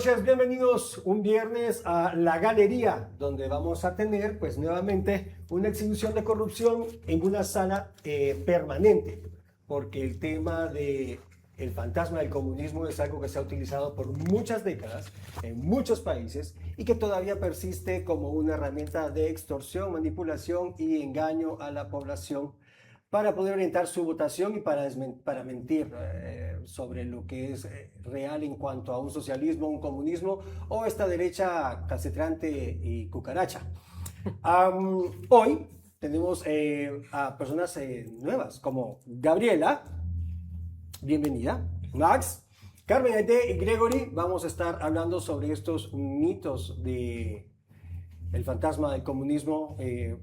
noches, bienvenidos un viernes a La Galería, donde vamos a tener pues nuevamente una exhibición de corrupción en una sala permanente, porque el tema de el fantasma del comunismo es algo que se ha utilizado por muchas décadas en muchos países y que todavía persiste como una herramienta de extorsión, manipulación y engaño a la población para poder orientar su votación y para mentir sobre lo que es real en cuanto a un socialismo, un comunismo o esta derecha calcetrante y cucaracha. Hoy tenemos a personas nuevas como Gabriela, bienvenida, Max, Carmen Aite y Gregory. Vamos a estar hablando sobre estos mitos de el fantasma del comunismo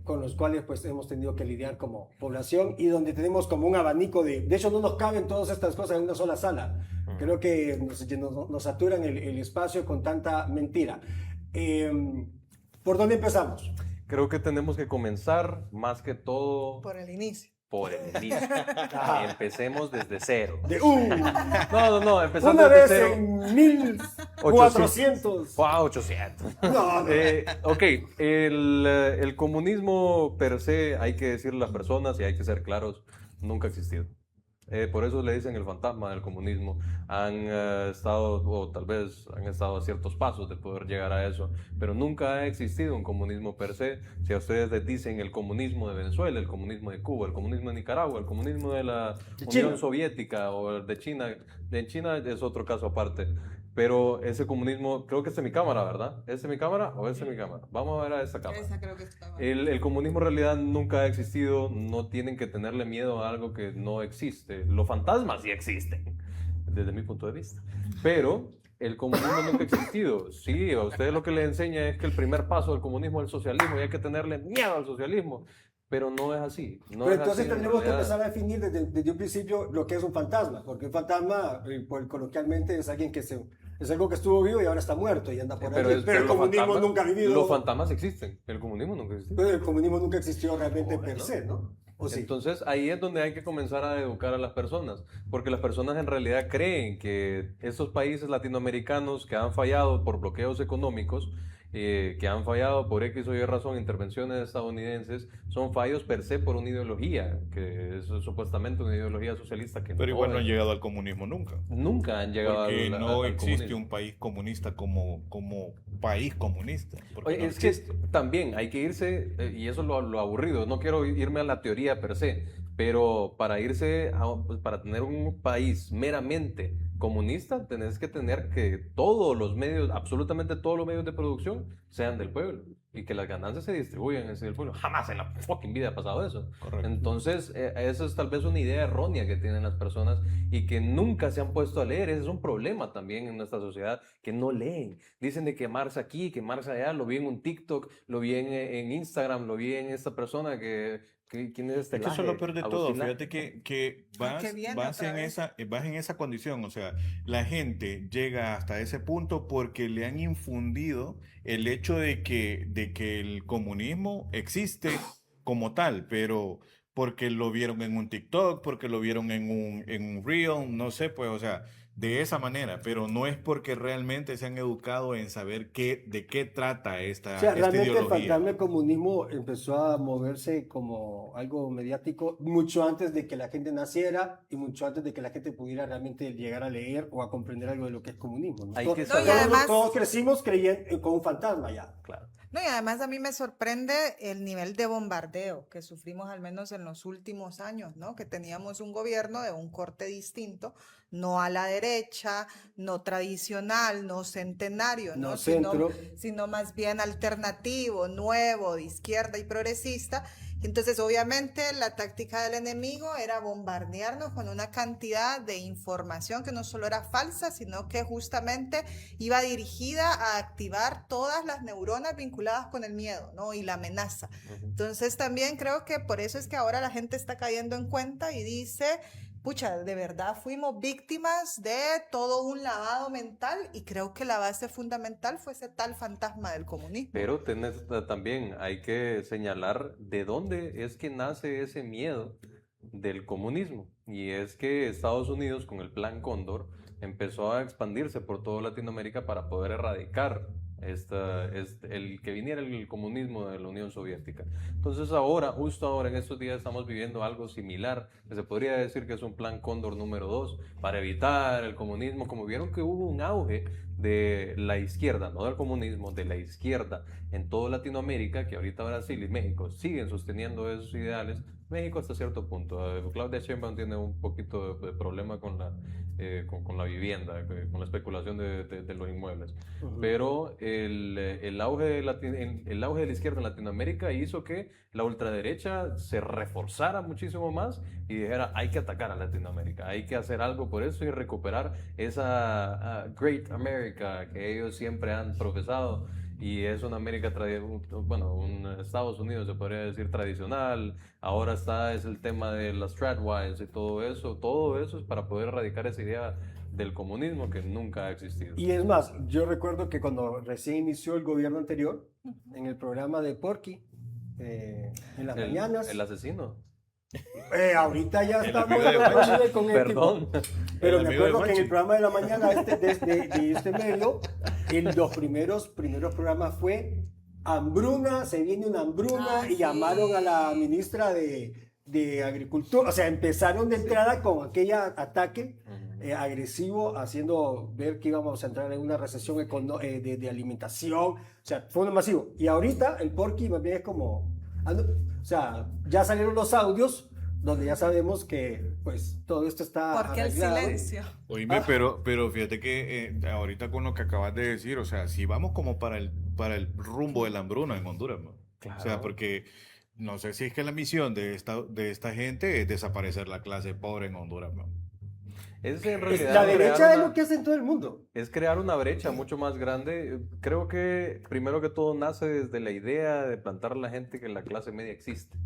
con los cuales pues hemos tenido que lidiar como población y donde tenemos como un abanico de hecho no nos caben todas estas cosas en una sola sala. Creo que nos saturan el espacio con tanta mentira. ¿Por dónde empezamos? Creo que tenemos que comenzar más que todo por el inicio. Por el inicio. Empecemos desde cero. No, empezando una desde vez cero. En 1400. Wow, 800. No. Ok, el comunismo per se, hay que decirle a las personas y hay que ser claros, nunca ha existido. Por eso le dicen el fantasma del comunismo. Han estado, o tal vez han estado a ciertos pasos de poder llegar a eso, pero nunca ha existido un comunismo per se. Si a ustedes les dicen el comunismo de Venezuela, el comunismo de Cuba, el comunismo de Nicaragua, el comunismo de la Unión Soviética o de China es otro caso aparte. Pero ese comunismo, creo que es mi cámara, ¿verdad? ¿Es mi cámara o es mi cámara? Vamos a ver a esa cámara. Esa creo que es cámara. El comunismo en realidad nunca ha existido, no tienen que tenerle miedo a algo que no existe. Los fantasmas sí existen, desde mi punto de vista. Pero el comunismo nunca ha existido. Sí, a ustedes lo que les enseña es que el primer paso del comunismo es el socialismo y hay que tenerle miedo al socialismo. Pero no es así. No Pero es entonces así, tendremos que empezar a definir desde un principio lo que es un fantasma, porque un fantasma, coloquialmente, es alguien que es algo que estuvo vivo y ahora está muerto y anda por ahí. Pero el comunismo nunca ha vivido. Los fantasmas existen, el comunismo nunca existió. Pero el comunismo nunca existió realmente per se, ¿no? ¿O sí? Entonces ahí es donde hay que comenzar a educar a las personas, porque las personas en realidad creen que estos países latinoamericanos que han fallado por bloqueos económicos, que han fallado por X o Y razón, intervenciones estadounidenses, son fallos per se por una ideología, que es supuestamente una ideología socialista que pero igual no han llegado al comunismo nunca. Nunca han llegado porque no al existe comunismo. un país comunista como país comunista. Oye, no es que también hay que irse, y eso es lo aburrido, no quiero irme a la teoría per se, pero para para tener un país meramente comunista, tenés que tener que todos los medios, absolutamente todos los medios de producción sean del pueblo y que las ganancias se distribuyan hacia el pueblo. Jamás en la fucking vida ha pasado eso. Correcto. Entonces, eso es tal vez una idea errónea que tienen las personas y que nunca se han puesto a leer. Ese es un problema también en nuestra sociedad, que no leen. Dicen de que Marx aquí, que Marx allá, lo vi en un TikTok, lo vi en Instagram, lo vi en esta persona ¿quién es este? Es que eso es lo peor de todo. Agustín Fíjate que vas en esa condición. O sea, la gente llega hasta ese punto porque le han infundido el hecho de que el comunismo existe como tal, pero porque lo vieron en un TikTok, porque lo vieron en un Reel, no sé, pues, o sea, de esa manera, pero no es porque realmente se han educado en saber de qué trata esta realmente ideología. el fantasma del comunismo empezó a moverse como algo mediático mucho antes de que la gente naciera y mucho antes de que la gente pudiera realmente llegar a leer o a comprender algo de lo que es comunismo, ¿no? Todos crecimos creyendo con un fantasma ya. Claro. No, y además a mí me sorprende el nivel de bombardeo que sufrimos al menos en los últimos años, ¿no? Que teníamos un gobierno de un corte distinto, no a la derecha, no tradicional, no centenario, ¿no? Sino más bien alternativo, nuevo, de izquierda y progresista. Entonces, obviamente, la táctica del enemigo era bombardearnos con una cantidad de información que no solo era falsa, sino que justamente iba dirigida a activar todas las neuronas vinculadas con el miedo, ¿no? Y la amenaza. Entonces, también creo que por eso es que ahora la gente está cayendo en cuenta y dice, pucha, de verdad fuimos víctimas de todo un lavado mental y creo que la base fundamental fue ese tal fantasma del comunismo. Pero también hay que señalar de dónde es que nace ese miedo del comunismo. Y es que Estados Unidos, con el Plan Cóndor, empezó a expandirse por toda Latinoamérica para poder erradicar el que viniera el comunismo de la Unión Soviética. Entonces ahora, justo ahora, en estos días estamos viviendo algo similar, que se podría decir que es un plan Cóndor número 2, para evitar el comunismo. Como vieron que hubo un auge de la izquierda, no del comunismo, de la izquierda en toda Latinoamérica, que ahorita Brasil y México siguen sosteniendo esos ideales. México hasta cierto punto. Claudia Sheinbaum tiene un poquito de problema con la vivienda, con la especulación de los inmuebles. Pero el auge de la izquierda en Latinoamérica hizo que la ultraderecha se reforzara muchísimo más y dijera, hay que atacar a Latinoamérica, hay que hacer algo por eso y recuperar esa Great America que ellos siempre han profesado. Y es una América, un Estados Unidos se podría decir tradicional. Ahora es el tema de las Stratwise y todo eso es para poder erradicar esa idea del comunismo que nunca ha existido. Y es más, yo recuerdo que cuando recién inició el gobierno anterior, en el programa de Porky, en las mañanas. El asesino. Ahorita ya estamos con el Perdón. tipo. Pero me acuerdo que en el programa de la mañana de este medio, en los primeros programas fue hambruna, se viene una hambruna, y llamaron a la ministra de Agricultura. O sea, empezaron de entrada con aquel ataque agresivo, haciendo ver que íbamos a entrar en una recesión de alimentación. O sea, fue un masivo. Y ahorita el Porky más bien es como... O sea, ya salieron los audios donde ya sabemos que pues todo esto está ¿Por qué el silencio? Oíme, pero fíjate que ahorita con lo que acabas de decir, o sea, si vamos como para el rumbo de la hambruna en Honduras, ¿no? Claro. O sea, porque no sé si es que la misión de esta gente es desaparecer la clase pobre en Honduras, ¿no? Es en realidad la derecha es lo que hace en todo el mundo. Es crear una brecha mucho más grande. Creo que primero que todo nace desde la idea de plantar a la gente que la clase media existe.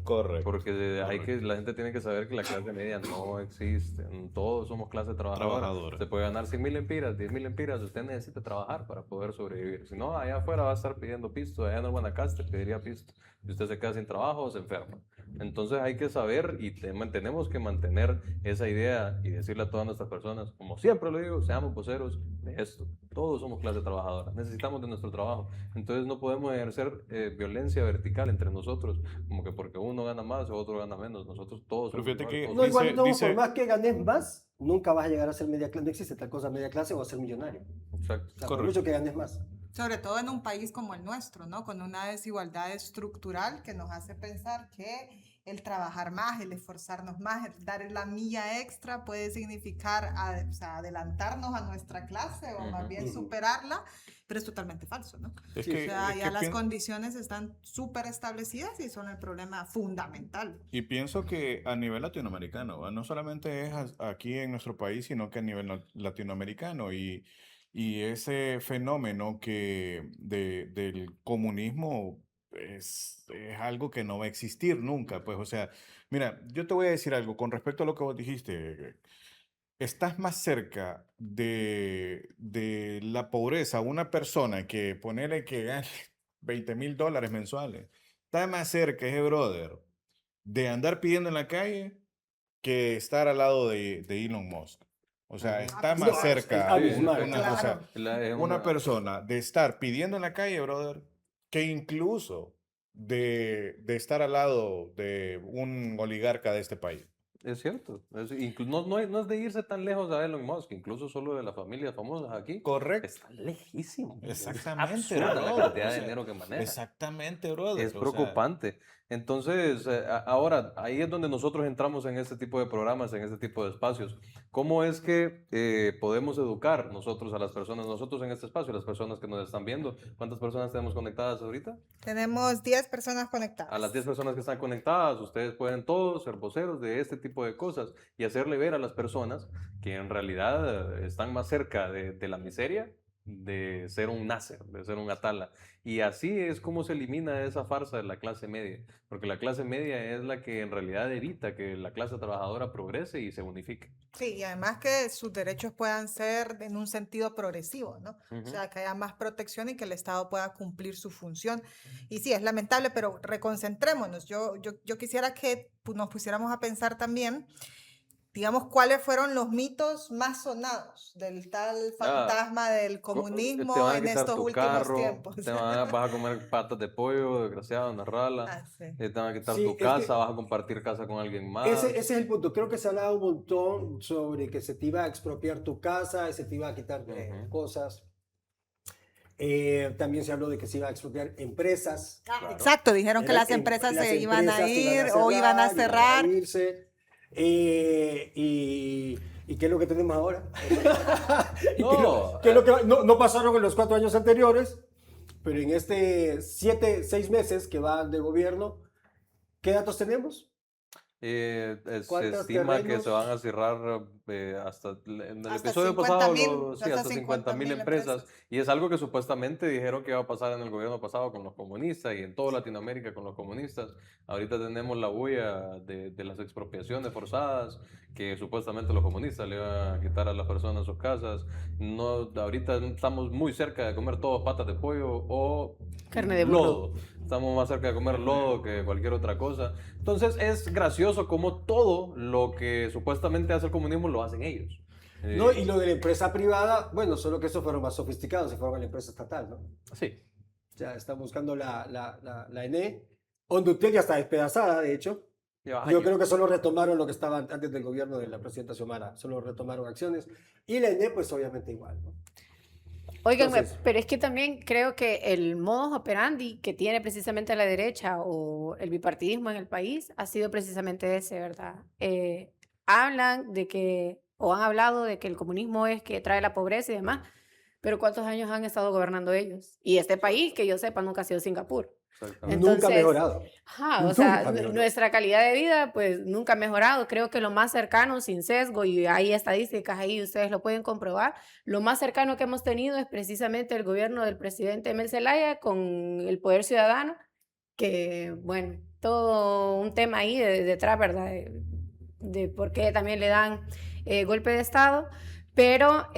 Correcto. Porque la gente tiene que saber que la clase media no existe. Todos somos clase trabajadora. Se puede ganar 100,000 lempiras, 10,000 lempiras. Usted necesita trabajar para poder sobrevivir. Si no, allá afuera va a estar pidiendo pisto. Allá en el Guanacaste pediría pisto. Si usted se queda sin trabajo o se enferma. Entonces hay que saber y tenemos que mantener esa idea y decirle a todas nuestras personas, como siempre lo digo, seamos voceros de esto. Todos somos clase trabajadora, necesitamos de nuestro trabajo. Entonces no podemos ejercer violencia vertical entre nosotros, como que porque uno gana más o otro gana menos. Nosotros todos somos iguales. No, igual no, por más que ganes más, nunca vas a llegar a ser media clase. No existe tal cosa media clase o a ser millonario. Exacto. O sea, por mucho que ganes más. Sobre todo en un país como el nuestro, ¿no? Con una desigualdad estructural que nos hace pensar que el trabajar más, el esforzarnos más, el dar la milla extra puede significar adelantarnos a nuestra clase o más bien superarla, pero es totalmente falso, ¿no? Ya las condiciones están súper establecidas y son el problema fundamental. Y pienso que a nivel latinoamericano, no solamente es aquí en nuestro país, sino que a nivel latinoamericano y ese fenómeno del comunismo es algo que no va a existir nunca, pues, o sea, mira, yo te voy a decir algo con respecto a lo que vos dijiste. Estás más cerca de la pobreza, una persona que ponele que gane $20,000 mensuales, está más cerca ese brother de andar pidiendo en la calle que estar al lado de Elon Musk. O sea, está más cerca una persona de estar pidiendo en la calle, brother, que incluso de estar al lado de un oligarca de este país. Es cierto. No es de irse tan lejos a Elon Musk, incluso solo de las familias famosas aquí. Correcto. Está lejísimo. Exactamente. Es absurda la cantidad de dinero que maneja. Exactamente, brother. Es preocupante. Entonces, ahora, ahí es donde nosotros entramos en este tipo de programas, en este tipo de espacios. ¿Cómo es que podemos educar nosotros a las personas, nosotros en este espacio, las personas que nos están viendo? ¿Cuántas personas tenemos conectadas ahorita? Tenemos 10 personas conectadas. A las 10 personas que están conectadas, ustedes pueden todos ser voceros de este tipo de cosas y hacerle ver a las personas que en realidad están más cerca de la miseria, de ser un Nasser, de ser un Atala. Y así es como se elimina esa farsa de la clase media, porque la clase media es la que en realidad evita que la clase trabajadora progrese y se unifique. Sí, y además que sus derechos puedan ser en un sentido progresivo, ¿no? O sea, que haya más protección y que el Estado pueda cumplir su función. Y sí, es lamentable, pero reconcentrémonos. Yo quisiera que nos pusiéramos a pensar también digamos, ¿cuáles fueron los mitos más sonados del tal fantasma del comunismo te van a en quitar estos tu últimos carro, tiempos? vas a comer patas de pollo, desgraciado, una rala, Ah, sí. te van a quitar Sí, tu es que casa, vas a compartir casa con alguien más. ese es el punto. Creo que se ha hablado un montón sobre que se te iba a expropiar tu casa, se te iba a quitar cosas. También se habló de que se iba a expropiar empresas. Claro. Exacto, dijeron que las empresas se iban a ir o iban a cerrar. Iban a irse. ¿Y qué es lo que tenemos ahora? No, ¿Qué es lo que no pasaron en los 4 años anteriores? Pero en este 6 meses que va de gobierno, ¿qué datos tenemos? Se ¿Cuántos estima que terrenos? se van a cerrar en el Hasta episodio pasado, 50,000, sí, hasta 50,000 empresas. Y es algo que supuestamente dijeron que iba a pasar en el gobierno pasado con los comunistas y en toda Latinoamérica con los comunistas. Ahorita tenemos la bulla de las expropiaciones forzadas, que supuestamente los comunistas le iban a quitar a las personas sus casas. No, ahorita estamos muy cerca de comer todos patas de pollo o Carne de burro. lodo. Estamos más cerca de comer lodo que cualquier otra cosa. Entonces es gracioso como todo lo que supuestamente hace el comunismo lo hacen ellos. No, y lo de la empresa privada, bueno, solo que esos fueron más sofisticados, se fueron a la empresa estatal, ¿no? Sí. Ya están buscando la ENE. Hondutel ya está despedazada, de hecho. Lleva Yo años. creo que solo retomaron lo que estaba antes del gobierno de la presidenta Xiomara, solo retomaron acciones. Y la ENE, pues obviamente igual, ¿no? Óiganme, Entonces- pero es que también creo que el modus operandi que tiene precisamente la derecha o el bipartidismo en el país ha sido precisamente ese, ¿verdad? Hablan de que, o han hablado de que el comunismo es que trae la pobreza y demás, pero ¿cuántos años han estado gobernando ellos? Y este país, que yo sepa, nunca ha sido Singapur. Exactamente. Nunca ha Entonces, mejorado. Ajá, o Nunca sea, mejoró. nuestra calidad de vida pues nunca ha mejorado. Creo que lo más cercano, sin sesgo, y hay estadísticas ahí, ustedes lo pueden comprobar, lo más cercano que hemos tenido es precisamente el gobierno del presidente Emel Zelaya con el Poder Ciudadano, que bueno, todo un tema ahí detrás, ¿verdad? De por qué también le dan golpe de Estado, pero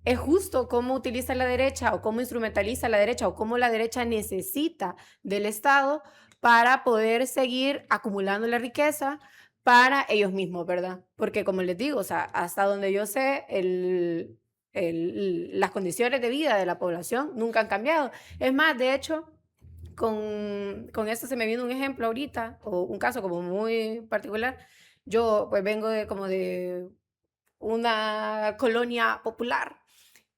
es justo cómo utiliza la derecha o cómo instrumentaliza la derecha o cómo la derecha necesita del Estado para poder seguir acumulando la riqueza para ellos mismos, ¿verdad? Porque como les digo, o sea, hasta donde yo sé, las condiciones de vida de la población nunca han cambiado. Es más, de hecho, con esto se me viene un ejemplo ahorita, o un caso como muy particular. Yo pues vengo como de una colonia popular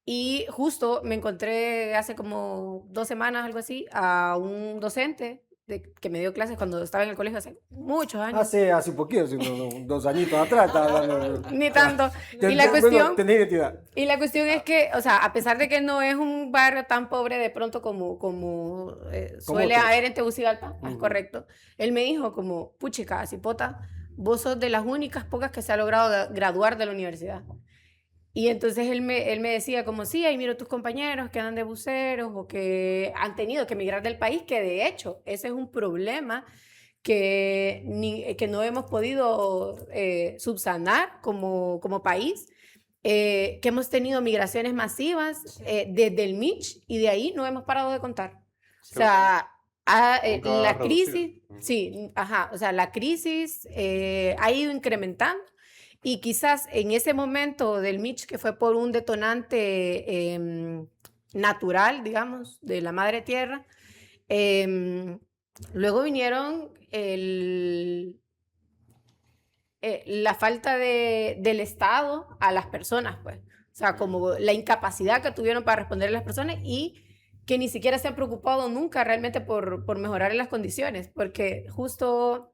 y justo me encontré hace como 2 semanas, algo así, a un docente que me dio clases cuando estaba en el colegio hace muchos años. Hace poquito, 2 añitos atrás. Estaba hablando. Ni tanto. Ten- Y la bueno, cuestión, tenés identidad. y la cuestión es que, o sea, a pesar de que no es un barrio tan pobre de pronto como suele otros. haber en Tegucigalpa, es Ujú. correcto, él me dijo como, puchica, Cipota, vos sos de las únicas pocas que se ha logrado graduar de la universidad. Y entonces él me decía como, sí, ahí miro tus compañeros que andan de buceros o que han tenido que emigrar del país, que de hecho ese es un problema que no hemos podido subsanar como país, que hemos tenido migraciones masivas desde el Mitch y de ahí no hemos parado de contar. O sea, Nunca va a la reducir. crisis, sí, ajá, o sea, la crisis ha ido incrementando. Y quizás en ese momento del Mitch, que fue por un detonante natural, digamos, de la madre tierra, luego vinieron la falta del Estado a las personas, pues. O sea, como la incapacidad que tuvieron para responder a las personas y que ni siquiera se han preocupado nunca realmente por mejorar las condiciones, porque justo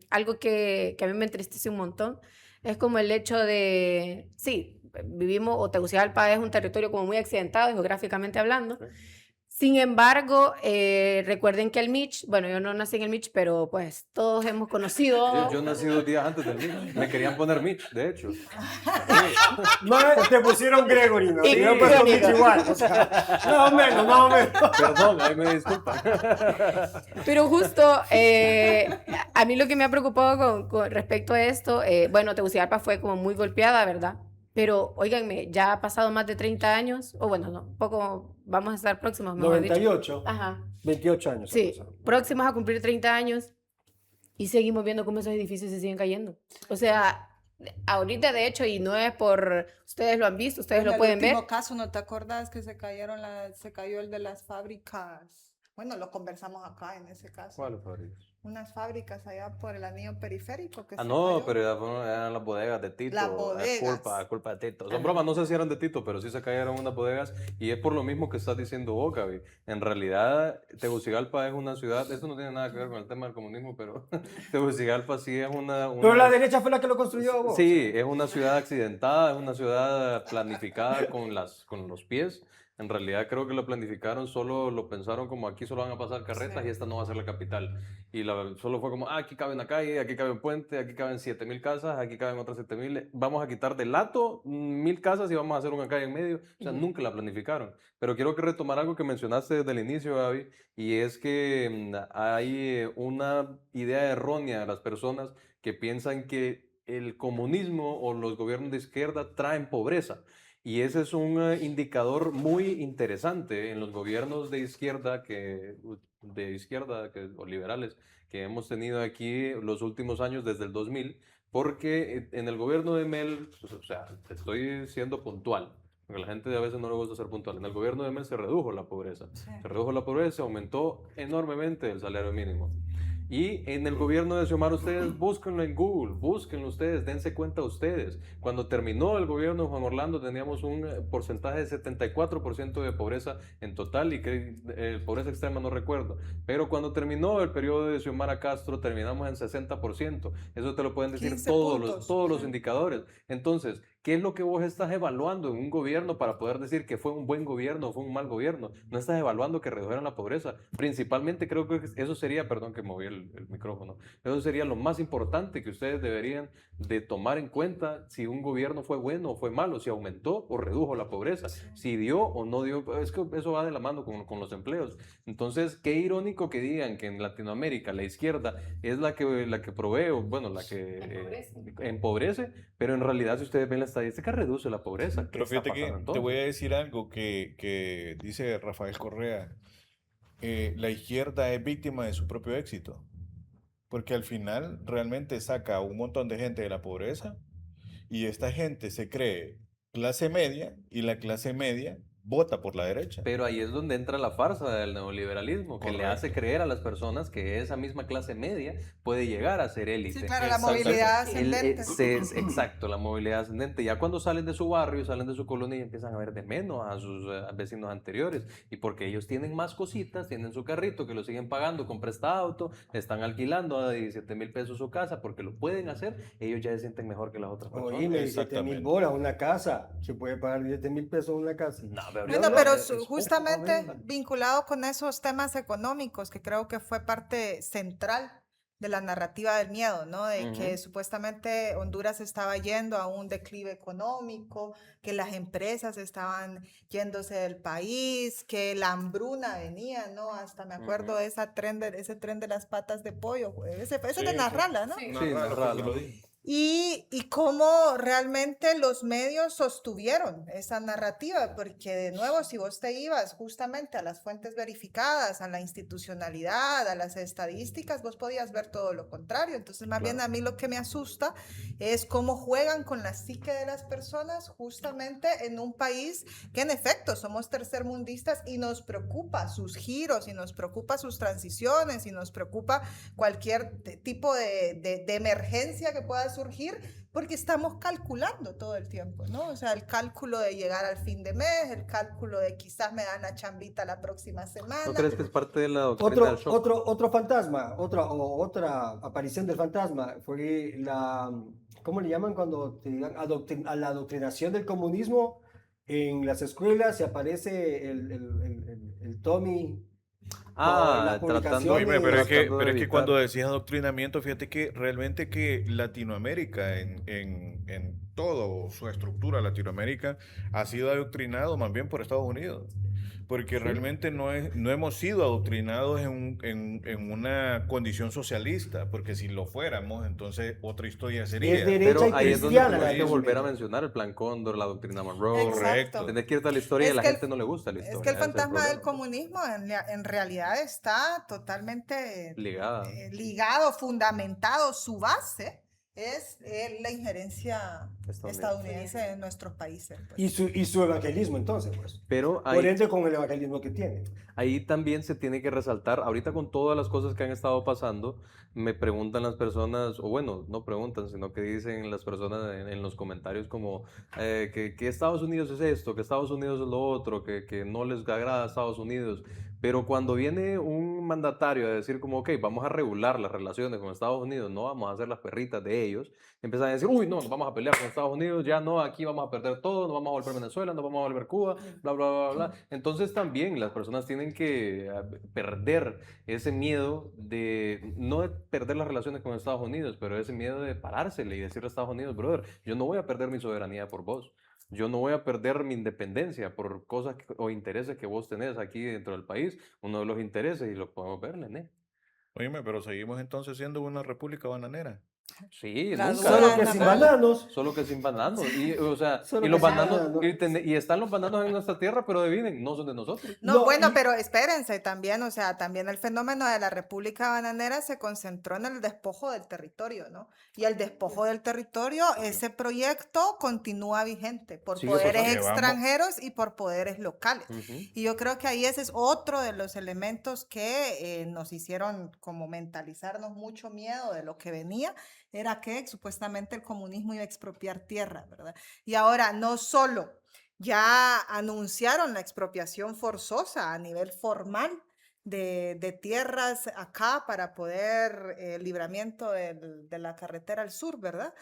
algo que a mí me entristece un montón es como el hecho de, sí, vivimos, o Tegucigalpa es un territorio como muy accidentado geográficamente hablando. Sin embargo, recuerden que el Mitch, bueno, yo no nací en el Mitch, pero pues todos hemos conocido. Yo nací 2 días antes del Mitch. Me querían poner Mitch, de hecho. No, te pusieron Gregory, ¿no? Y Y yo pues Gregory. igual. O sea, más o menos. Perdón, ahí me disculpan. Pero justo a mí lo que me ha preocupado con respecto a esto, bueno, Tegucigalpa fue como muy golpeada, ¿verdad? Pero, óiganme, ya ha pasado más de 30 años, o bueno, no, poco, vamos a estar próximos, mejor dicho. 98, Ajá, 28 años. sí, próximos a cumplir 30 años. y seguimos viendo cómo esos edificios se siguen cayendo. O sea, ahorita de hecho, y no es por, ustedes lo han visto, ustedes lo pueden ver. En el último caso, ¿no te acordás que se cayó el de las fábricas? Bueno, lo conversamos acá en ese caso. ¿Cuáles fábricas? Unas fábricas allá por el anillo periférico que se No, cayó. pero eran las bodegas de Tito. Las bodegas. Es culpa de Tito. Son bromas, no sé si eran de Tito, pero sí se cayeron unas bodegas y es por lo mismo que estás diciendo vos, Gaby. En realidad, Tegucigalpa es una ciudad, esto no tiene nada que ver con el tema del comunismo, pero Tegucigalpa sí es una... Pero la derecha fue la que lo construyó, vos. Sí, es una ciudad accidentada, es una ciudad planificada con los pies. En realidad creo que lo planificaron, solo lo pensaron como aquí solo van a pasar carretas Sí. y esta no va a ser la capital. Y solo fue como, aquí cabe una calle, aquí cabe un puente, aquí caben 7.000 casas, aquí caben otras 7.000. Vamos a quitar de lato 1.000 casas y vamos a hacer una calle en medio. O sea, nunca la planificaron. Pero quiero que retomar algo que mencionaste desde el inicio, Gaby, y es que hay una idea errónea de las personas que piensan que el comunismo o los gobiernos de izquierda traen pobreza. Y ese es un indicador muy interesante en los gobiernos de izquierda o liberales que hemos tenido aquí los últimos años desde el 2000, porque en el gobierno de Mel, o sea, estoy siendo puntual, porque a la gente a veces no le gusta ser puntual. En el gobierno de Mel se redujo la pobreza, se redujo la pobreza, aumentó enormemente el salario mínimo. Y en el gobierno de Xiomara, ustedes búsquenlo en Google, búsquenlo ustedes, dense cuenta ustedes. Cuando terminó el gobierno de Juan Orlando teníamos un porcentaje de 74% de pobreza en total y pobreza extrema no recuerdo. Pero cuando terminó el periodo de Xiomara Castro terminamos en 60%. Eso te lo pueden decir todos los indicadores. Entonces, ¿qué es lo que vos estás evaluando en un gobierno para poder decir que fue un buen gobierno o fue un mal gobierno? No estás evaluando que redujeran la pobreza. Principalmente creo que eso sería, perdón que moví el micrófono, eso sería lo más importante que ustedes deberían de tomar en cuenta si un gobierno fue bueno o fue malo, si aumentó o redujo la pobreza, si dio o no dio. Es que eso va de la mano con los empleos. Entonces, qué irónico que digan que en Latinoamérica la izquierda es la que provee, o bueno, la que empobrece, pero en realidad si ustedes ven la estadística reduce la pobreza. Pero fíjate que te voy a decir algo que dice Rafael Correa. La izquierda es víctima de su propio éxito, porque al final realmente saca a un montón de gente de la pobreza y esta gente se cree clase media y la clase media vota por la derecha. Pero ahí es donde entra la farsa del neoliberalismo, que le hace creer a las personas que esa misma clase media puede llegar a ser élite. Sí, claro, la movilidad ascendente. Exacto, la movilidad ascendente. Ya cuando salen de su barrio, salen de su colonia y empiezan a ver de menos a sus vecinos anteriores. Y porque ellos tienen más cositas, tienen su carrito que lo siguen pagando con presta auto, están alquilando a 17,000 pesos su casa porque lo pueden hacer, ellos ya se sienten mejor que las otras personas. Oíme, 17,000 bolas una casa. ¿Se puede pagar 17,000 pesos una casa? No, Bueno, pero justamente vinculado con esos temas económicos, que creo que fue parte central de la narrativa del miedo, ¿no? De que supuestamente Honduras estaba yendo a un declive económico, que las empresas estaban yéndose del país, que la hambruna venía, ¿no? Hasta me acuerdo de ese tren de las patas de pollo, ese de Narrala, ¿no? Sí, Narrala. Y cómo realmente los medios sostuvieron esa narrativa, porque de nuevo, si vos te ibas justamente a las fuentes verificadas, a la institucionalidad, a las estadísticas, vos podías ver todo lo contrario. Entonces, más bien a mí lo que me asusta es cómo juegan con la psique de las personas justamente en un país que en efecto somos tercermundistas y nos preocupa sus giros y nos preocupa sus transiciones y nos preocupa cualquier tipo de emergencia que pueda surgir, porque estamos calculando todo el tiempo, ¿no? O sea, el cálculo de llegar al fin de mes, el cálculo de quizás me dan la chambita la próxima semana. ¿No crees que es parte de la doctrina del shock? Otro fantasma, otra aparición del fantasma fue ¿cómo le llaman cuando te digan a la adoctrinación del comunismo? En las escuelas se aparece el Tommy. Tratando pero es que cuando decías adoctrinamiento, fíjate que realmente que Latinoamérica en toda su estructura, Latinoamérica ha sido adoctrinado más bien por Estados Unidos. porque realmente no hemos sido adoctrinados en una condición socialista, porque si lo fuéramos, entonces otra historia sería. Es derecha Pero y ahí es donde cristiana. tenés que volver a mencionar el Plan Cóndor, la doctrina Monroe. Exacto. Tenés que irte a la historia y a la que gente no le gusta la historia. Es que el ese es fantasma del problema. comunismo en realidad está totalmente Ligada. ligado, fundamentado. Su base es la injerencia estadounidense en nuestros países. Pues. Y su evangelismo, entonces, pues. Pero Por ende, con el evangelismo que tiene. ahí también se tiene que resaltar, ahorita con todas las cosas que han estado pasando, me preguntan las personas, o bueno, no preguntan, sino que dicen las personas en los comentarios como que Estados Unidos es esto, que Estados Unidos es lo otro, que no les agrada a Estados Unidos. Pero cuando viene un mandatario a decir como, ok, vamos a regular las relaciones con Estados Unidos, no vamos a hacer las perritas de ellos, empiezan a decir, uy, no, nos vamos a pelear con Estados Unidos, ya no, aquí vamos a perder todo, nos vamos a volver Venezuela, nos vamos a volver Cuba, bla, bla, bla, bla. Entonces también las personas tienen que perder ese miedo de, no de perder las relaciones con Estados Unidos, pero ese miedo de parársele y decirle a Estados Unidos, brother, yo no voy a perder mi soberanía por vos. Yo no voy a perder mi independencia por cosas o intereses que vos tenés aquí dentro del país. Uno de los intereses, y lo podemos ver, nene. Óyeme, pero seguimos entonces siendo una república bananera. Sí, Las nunca. Solo que sin bananos. Solo que sin bananos. Y, o sea, Solo y los que sin bananos, bananos. y están los bananos en nuestra tierra, pero adivinen, no son de nosotros. No, No, bueno, y- pero espérense también, o sea, también el fenómeno de la República Bananera se concentró en el despojo del territorio, ¿no? Y el despojo del territorio, ese proyecto continúa vigente por Sigue poderes pasando. extranjeros y por poderes locales. Ujú. Y yo creo que ahí ese es otro de los elementos que nos hicieron como mentalizarnos mucho miedo de lo que venía, era que supuestamente el comunismo iba a expropiar tierra, ¿verdad? Y ahora no solo ya anunciaron la expropiación forzosa a nivel formal de tierras acá para poder libramiento de la carretera al sur, ¿verdad?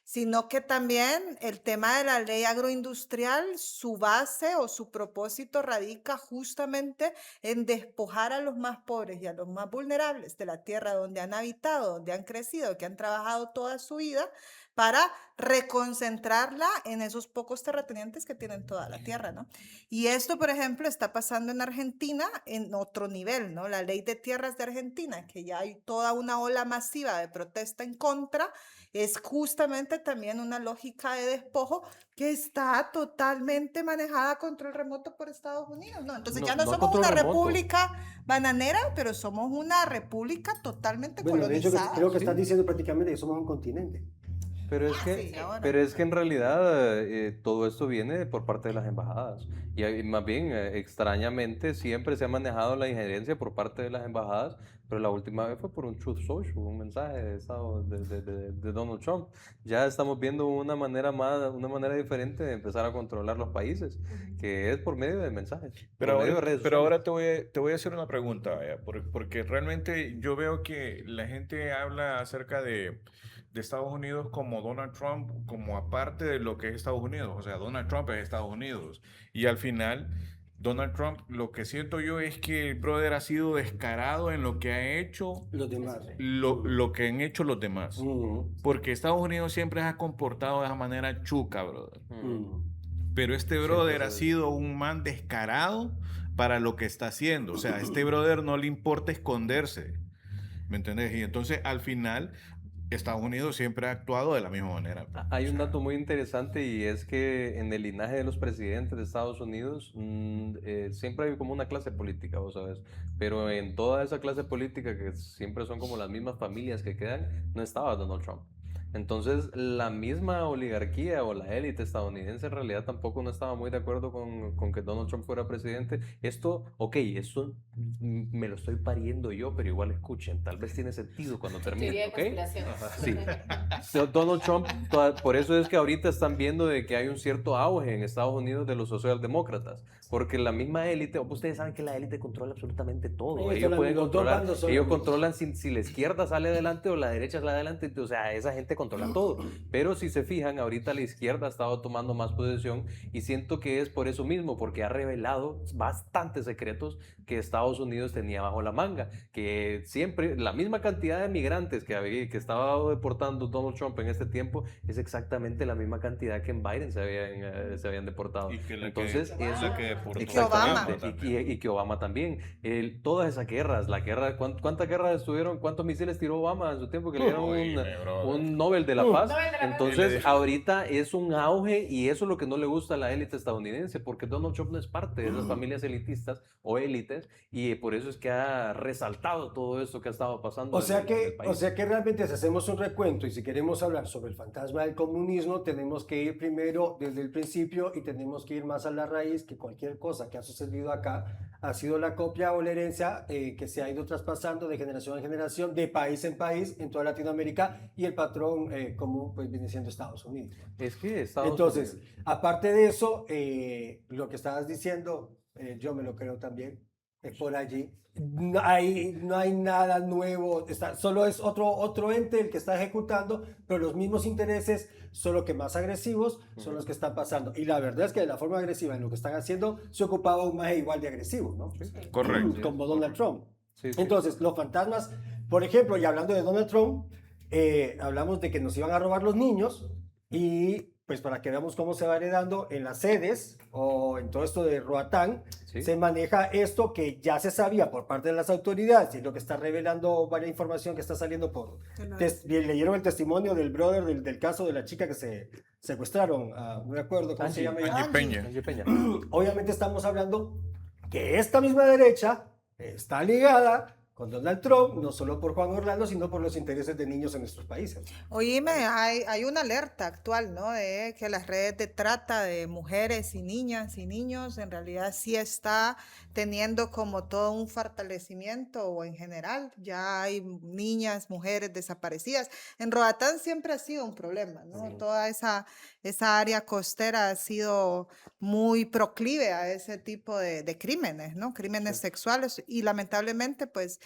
Sino que también el tema de la ley agroindustrial, su base o su propósito radica justamente en despojar a los más pobres y a los más vulnerables de la tierra donde han habitado, donde han crecido, que han trabajado toda su vida, para reconcentrarla en esos pocos terratenientes que tienen toda la tierra, ¿no? Y esto, por ejemplo, está pasando en Argentina en otro nivel, ¿no? La ley de tierras de Argentina, que ya hay toda una ola masiva de protesta en contra, es justamente también una lógica de despojo que está totalmente manejada a control remoto por Estados Unidos, ¿no? Entonces ya no No a somos control una remoto. república bananera, pero somos una república totalmente Bueno, de hecho, colonizada. creo que estás diciendo prácticamente que somos un continente. Sí, ahora. Pero es que en realidad todo esto viene por parte de las embajadas. Y más bien, extrañamente, siempre se ha manejado la injerencia por parte de las embajadas, pero la última vez fue por un Truth Social, un mensaje de Donald Trump. Ya estamos viendo una manera diferente de empezar a controlar los países, que es por medio de mensajes, Pero por medio de ahora, redes pero sociales. ahora te voy a hacer una pregunta, vaya, porque realmente yo veo que la gente habla acerca de Estados Unidos como Donald Trump, como aparte de lo que es Estados Unidos. O sea, Donald Trump es Estados Unidos. Y al final, Donald Trump, lo que siento yo es que el brother ha sido descarado en lo que ha hecho, Los demás. lo que han hecho los demás. Porque Estados Unidos siempre se ha comportado de esa manera chuca, brother. Pero este brother ha sido un man descarado para lo que está haciendo. O sea, a este brother no le importa esconderse. ¿Me entendés? Y entonces, al final, Estados Unidos siempre ha actuado de la misma manera. Hay un dato muy interesante y es que en el linaje de los presidentes de Estados Unidos siempre hay como una clase política, vos sabes, pero en toda esa clase política que siempre son como las mismas familias que quedan, no estaba Donald Trump. Entonces, la misma oligarquía o la élite estadounidense en realidad tampoco no estaba muy de acuerdo con que Donald Trump fuera presidente. Esto me lo estoy pariendo yo, pero igual escuchen, tal vez tiene sentido cuando termine, ¿ok? Sí. Donald Trump, por eso es que ahorita están viendo de que hay un cierto auge en Estados Unidos de los socialdemócratas, porque la misma élite, ustedes saben que la élite controla absolutamente todo. Ellos pueden controlar, ellos controlan si la izquierda sale adelante o la derecha sale adelante, o sea, esa gente controla todo. Pero si se fijan, ahorita la izquierda ha estado tomando más posesión y siento que es por eso mismo, porque ha revelado bastantes secretos que Estados Unidos tenía bajo la manga, que siempre la misma cantidad de migrantes que estaba deportando Donald Trump en este tiempo es exactamente la misma cantidad que en Biden se habían deportado. Y que Entonces, eso que deportó exactamente, y que Obama también. Todas esas guerras, ¿cuántas guerras estuvieron? ¿Cuántos misiles tiró Obama en su tiempo que le dieron un Nobel de la Paz? Entonces, ahorita es un auge y eso es lo que no le gusta a la élite estadounidense, porque Donald Trump no es parte de esas familias elitistas o élites y por eso es que ha resaltado todo esto que ha estado pasando en el país. O sea que realmente si hacemos un recuento y si queremos hablar sobre el fantasma del comunismo, tenemos que ir primero desde el principio y tenemos que ir más a la raíz, que cualquier cosa que ha sucedido acá ha sido la copia o la herencia que se ha ido traspasando de generación en generación, de país en país, en toda Latinoamérica, y el patrón común pues viene siendo Estados Unidos. Es que Estados Entonces, Unidos. aparte de eso, lo que estabas diciendo, yo me lo creo también, es por allí. No hay nada nuevo, solo es otro ente el que está ejecutando, pero los mismos intereses, solo que más agresivos, son los que están pasando. Y la verdad es que de la forma agresiva en lo que están haciendo, se ocupaba un más igual de agresivo, ¿no? Correcto. Como Donald Trump. Sí, sí. Entonces, los fantasmas, por ejemplo, y hablando de Donald Trump, hablamos de que nos iban a robar los niños y pues para que veamos cómo se va heredando en las sedes o en todo esto de Roatán, Sí. se maneja esto que ya se sabía por parte de las autoridades y lo que está revelando varias información que está saliendo por... leyeron el testimonio del brother del caso de la chica que se secuestraron, no me acuerdo cómo se llama. Angie Peña. Angie Peña. Obviamente estamos hablando que esta misma derecha está ligada con Donald Trump, no solo por Juan Orlando, sino por los intereses de niños en nuestros países. Oíme, hay una alerta actual, ¿no? De que las redes de trata de mujeres y niñas y niños en realidad sí está teniendo como todo un fortalecimiento o en general ya hay niñas, mujeres desaparecidas. En Roatán siempre ha sido un problema, ¿no? Toda esa área costera ha sido muy proclive a ese tipo de crímenes, ¿no? Crímenes sexuales y lamentablemente pues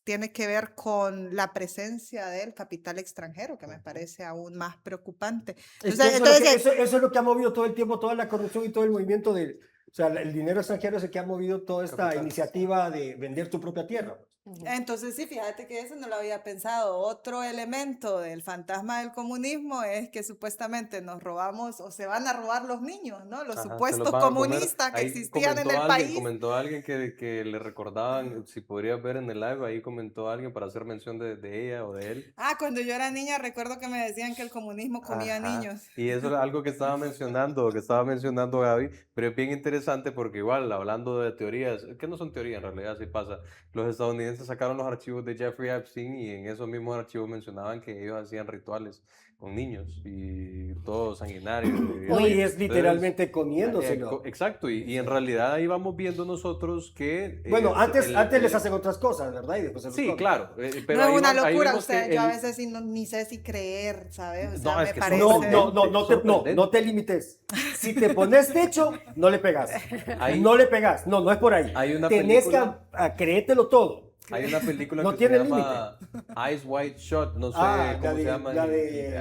tiene que ver con la presencia del capital extranjero, que me parece aún más preocupante. Eso es lo que ha movido todo el tiempo, toda la corrupción y todo el movimiento de... O sea, el dinero extranjero es el que ha movido toda esta iniciativa de vender tu propia tierra. Entonces sí, fíjate que eso no lo había pensado. Otro elemento del fantasma del comunismo es que supuestamente nos robamos o se van a robar los niños, ¿no? Los supuestos comunistas que existían en el país. Comentó alguien que le recordaban, si podrías ver en el live, ahí comentó alguien para hacer mención de ella o de él. Cuando yo era niña recuerdo que me decían que el comunismo comía niños. Y eso es algo que estaba mencionando Gaby, pero es bien interesante porque igual, hablando de teorías, que no son teorías, en realidad sí pasa, los estadounidenses sacaron los archivos de Jeffrey Epstein y en esos mismos archivos mencionaban que ellos hacían rituales con niños y todo sanguinario. Y es literalmente comiéndoselo. Exacto, y en realidad ahí vamos viendo nosotros que... Bueno, antes les hacen otras cosas, ¿verdad? Y después sí, claro. Pero no es una locura, yo a veces ni sé si creer, ¿sabes? O sea, no, es me que parece... no te limites. Si te pones techo, no le pegas. No le pegas. No es por ahí. Hay una Tenés película... que creértelo todo. Hay una película no que tiene se llama Eyes Wide Shut, no sé cómo se llama,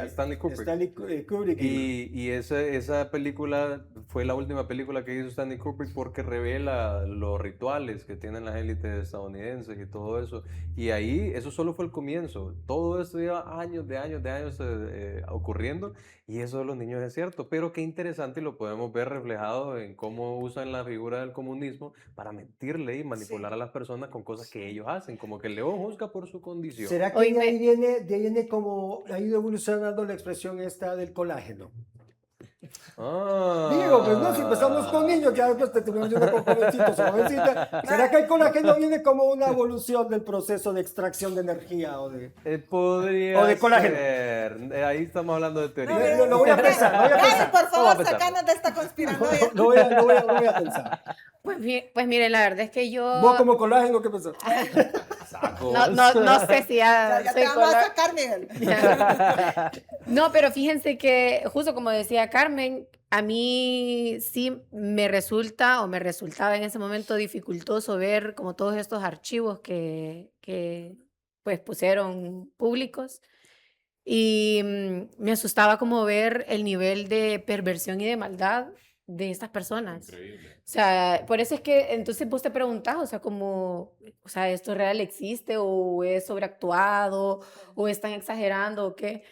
Stanley Kubrick. Y esa película fue la última película que hizo Stanley Kubrick porque revela los rituales que tienen las élites estadounidenses y todo eso. Y ahí, eso solo fue el comienzo. Todo esto lleva años ocurriendo y eso de los niños es cierto. Pero qué interesante y lo podemos ver reflejado en cómo usan la figura del comunismo para mentirle y manipular a las personas con cosas que ellos hacen, como que el león juzga por su condición. ¿Será que de ahí viene como ha ido evolucionando la expresión esta del colágeno? Digo, pues no, si empezamos con niños, ya después te terminamos yendo con jovencitos o jovencitas. ¿Será que el colágeno viene como una evolución del proceso de extracción de energía o de colágeno? Ser. Ahí estamos hablando de teoría. Lo voy a pensar, por favor, sacanos de esta conspiranoia. Lo voy a pensar. Pues miren, la verdad es que yo... ¿Vos como colágeno qué pensás? No sé si ya te vamos a sacar, Miguel. No, pero fíjense que justo como decía Carmen, a mí sí me resultaba en ese momento dificultoso ver como todos estos archivos que pues pusieron públicos y me asustaba como ver el nivel de perversión y de maldad de estas personas. Increíble. O sea, por eso es que entonces vos te preguntás, o sea, como, o sea, ¿esto real existe o es sobreactuado o están exagerando o qué?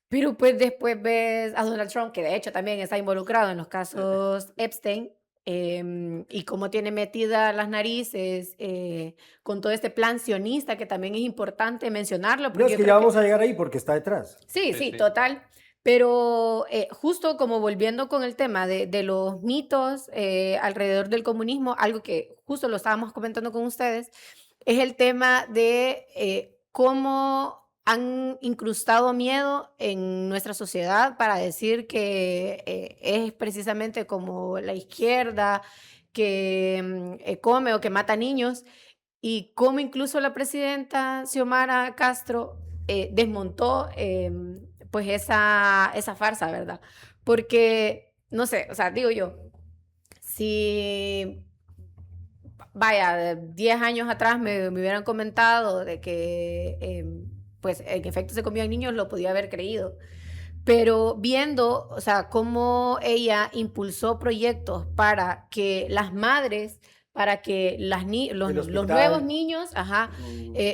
Pero pues después ves a Donald Trump, que de hecho también está involucrado en los casos Epstein, y cómo tiene metidas las narices con todo este plan sionista, que también es importante mencionarlo. No, Porque es yo que ya creo que vamos a llegar ahí porque está detrás. sí, Sí, sí, sí. total. Pero justo como volviendo con el tema de los mitos alrededor del comunismo, algo que justo lo estábamos comentando con ustedes, es el tema de cómo han incrustado miedo en nuestra sociedad para decir que es precisamente como la izquierda que come o que mata niños, y cómo incluso la presidenta Xiomara Castro desmontó pues esa farsa, ¿verdad? Porque, no sé, o sea, digo yo, si, vaya, 10 años atrás me hubieran comentado de que, pues, en efecto se comían niños, lo podía haber creído. Pero viendo, o sea, cómo ella impulsó proyectos para que las madres, para que El los nuevos hospital, niños,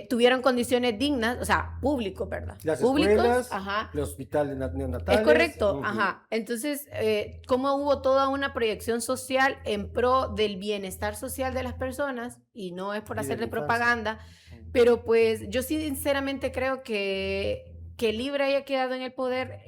tuvieran condiciones dignas, o sea, públicos, ¿verdad? las Públicos, escuelas, ajá. los hospitales Es neonatales. correcto, ajá. Entonces, cómo hubo toda una proyección social en pro del bienestar social de las personas, y no es por Y de la hacerle infancia. propaganda, pero pues yo sí sinceramente creo que Libre haya quedado en el poder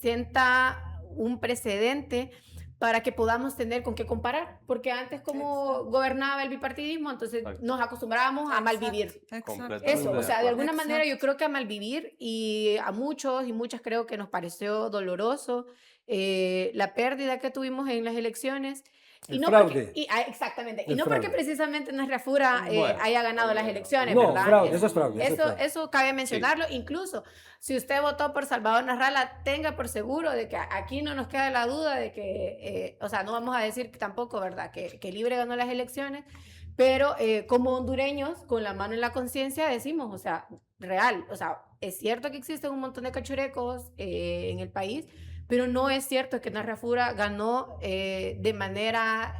sienta un precedente para que podamos tener con qué comparar, porque antes como gobernaba el bipartidismo, entonces Exacto. nos acostumbrábamos a malvivir. Completamente Eso, o sea, de alguna acuerdo. manera yo creo que a malvivir, y a muchos y muchas creo que nos pareció doloroso la pérdida que tuvimos en las elecciones. El no fraude. Porque, exactamente. Y El no porque fraude. precisamente Nuestra Fura Bueno, haya ganado las elecciones, No, ¿verdad? fraude, eso es fraude. Eso es fraude. Eso cabe mencionarlo. Incluso si usted votó por Salvador Narrala, tenga por seguro de que aquí no nos queda la duda de que, o sea, no vamos a decir tampoco, ¿verdad?, que Libre ganó las elecciones, pero como hondureños, con la mano en la conciencia, decimos, o sea, real, o sea, es cierto que existen un montón de cachurecos en el país, pero no es cierto que Narra Fura ganó de manera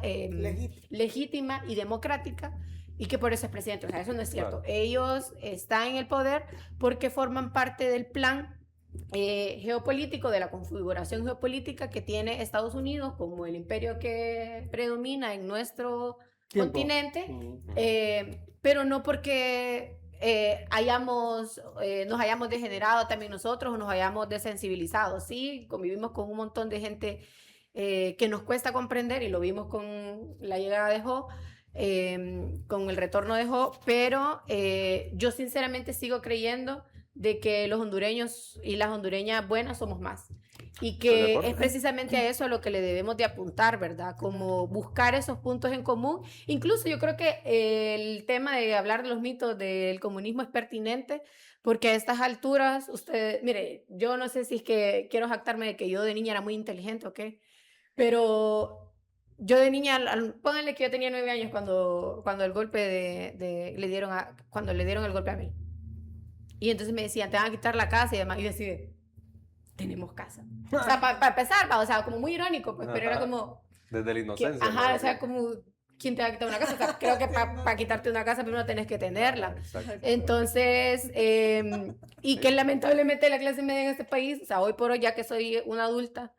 legítima y democrática, y que por eso es presidente. O sea, eso no es cierto. Claro. Ellos están en el poder porque forman parte del plan geopolítico, de la configuración geopolítica que tiene Estados Unidos como el imperio que predomina en nuestro continente, pero no porque nos hayamos degenerado también nosotros o nos hayamos desensibilizado. Sí, convivimos con un montón de gente que nos cuesta comprender, y lo vimos con la llegada de Jo, con el retorno de Jo, pero yo sinceramente sigo creyendo de que los hondureños y las hondureñas buenas somos más. Y que es precisamente a eso a lo que le debemos de apuntar, ¿verdad? Como buscar esos puntos en común. Incluso yo creo que el tema de hablar de los mitos del comunismo es pertinente, porque a estas alturas, mire, yo no sé si es que quiero jactarme de que yo de niña era muy inteligente, ¿ok? Pero yo de niña, pónganle que yo tenía 9 años cuando el golpe cuando le dieron el golpe a mí. Y entonces me decían, te van a quitar la casa y demás. Y yo decía, tenemos casa. O sea, para empezar, o sea, como muy irónico, pues, pero era como... Desde la inocencia. Ajá, o sea, como, ¿quién te va a quitar una casa? O sea, creo que para quitarte una casa primero tenés que tenerla. Exacto. Entonces, y que lamentablemente la clase media en este país, o sea, hoy por hoy, ya que soy una adulta,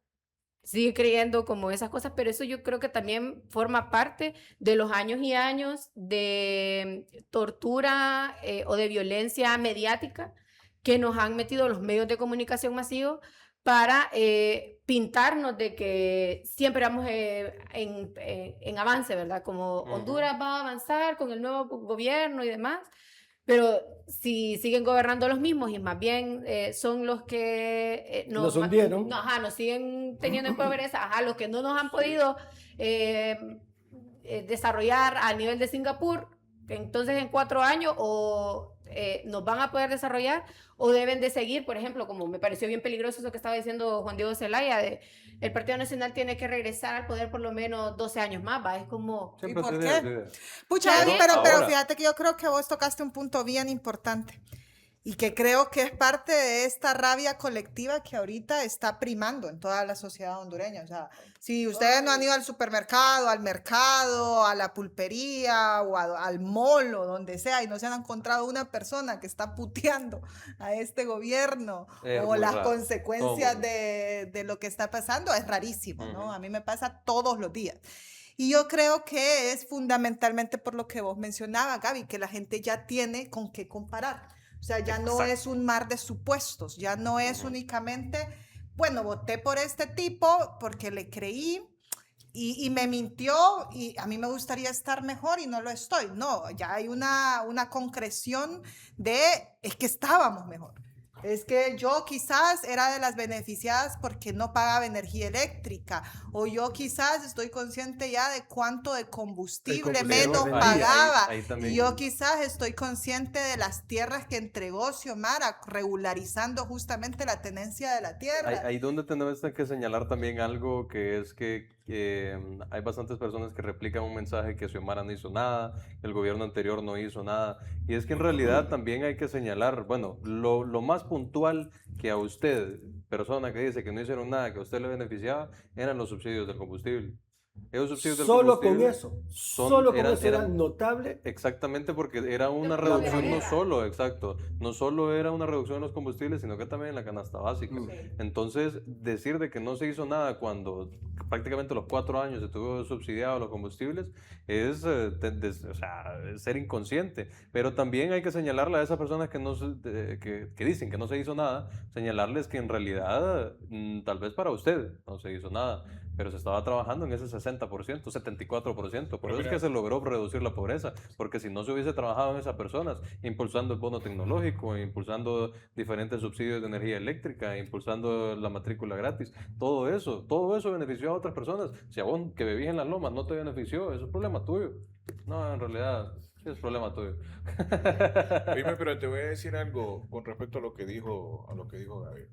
sigue creyendo como esas cosas, pero eso yo creo que también forma parte de los años y años de tortura o de violencia mediática que nos han metido los medios de comunicación masivos para pintarnos de que siempre vamos en avance, ¿verdad? Como Honduras va a avanzar con el nuevo gobierno y demás, pero si siguen gobernando los mismos y más bien son los que nos hundieron. Nos siguen teniendo en pobreza, los que no nos han podido desarrollar a nivel de Singapur, entonces en 4 años o nos van a poder desarrollar o deben de seguir, por ejemplo, como me pareció bien peligroso eso que estaba diciendo Juan Diego Zelaya, el Partido Nacional tiene que regresar al poder por lo menos 12 años más, ¿va? Es como... ¿Y por qué? Pucha, pero fíjate que yo creo que vos tocaste un punto bien importante. y que creo que es parte de esta rabia colectiva que ahorita está primando en toda la sociedad hondureña. O sea, si ustedes no han ido al supermercado, al mercado, a la pulpería o al mall o donde sea y no se han encontrado una persona que está puteando a este gobierno o muy las raro. consecuencias de lo que está pasando, es rarísimo, ¿no? A mí me pasa todos los días. Y yo creo que es fundamentalmente por lo que vos mencionabas, Gaby, que la gente ya tiene con qué comparar. O sea, ya no es un mar de supuestos, ya no es únicamente, bueno, voté por este tipo porque le creí y me mintió y a mí me gustaría estar mejor y no lo estoy. No, ya hay una concreción de, es que estábamos mejor. Es que yo quizás era de las beneficiadas porque no pagaba energía eléctrica, o yo quizás estoy consciente ya de cuánto de combustible menos pagaba, ahí también. y yo quizás estoy consciente de las tierras que entregó Xiomara, regularizando justamente la tenencia de la tierra. Ahí donde tenemos que señalar también algo, que es que hay bastantes personas que replican un mensaje que Xiomara no hizo nada, el gobierno anterior no hizo nada, y es que en realidad también hay que señalar, bueno, lo más puntual que a usted, persona que dice que no hicieron nada, que a usted le beneficiaba, eran los subsidios del combustible. Esos subsidios del Solo con combustible eso, solo con eso era notable. Exactamente, porque era una reducción no solo, exacto, no solo era una reducción en los combustibles, sino que también en la canasta básica. Entonces, decir de que no se hizo nada cuando prácticamente los 4 años se tuvo subsidiado los combustibles es o sea, ser inconsciente. Pero también hay que señalarle a esas personas que, que dicen que no se hizo nada, señalarles que en realidad tal vez para usted no se hizo nada, pero se estaba trabajando en ese 60%, 74%. Por eso es que se logró reducir la pobreza, porque si no se hubiese trabajado en esas personas, impulsando el bono tecnológico, impulsando diferentes subsidios de energía eléctrica, impulsando la matrícula gratis, todo eso benefició a otras personas. Si a vos que bebías en las lomas no te benefició, eso es problema tuyo. No, en realidad sí es problema tuyo. Dime, pero te voy a decir algo con respecto a lo que dijo Gaby.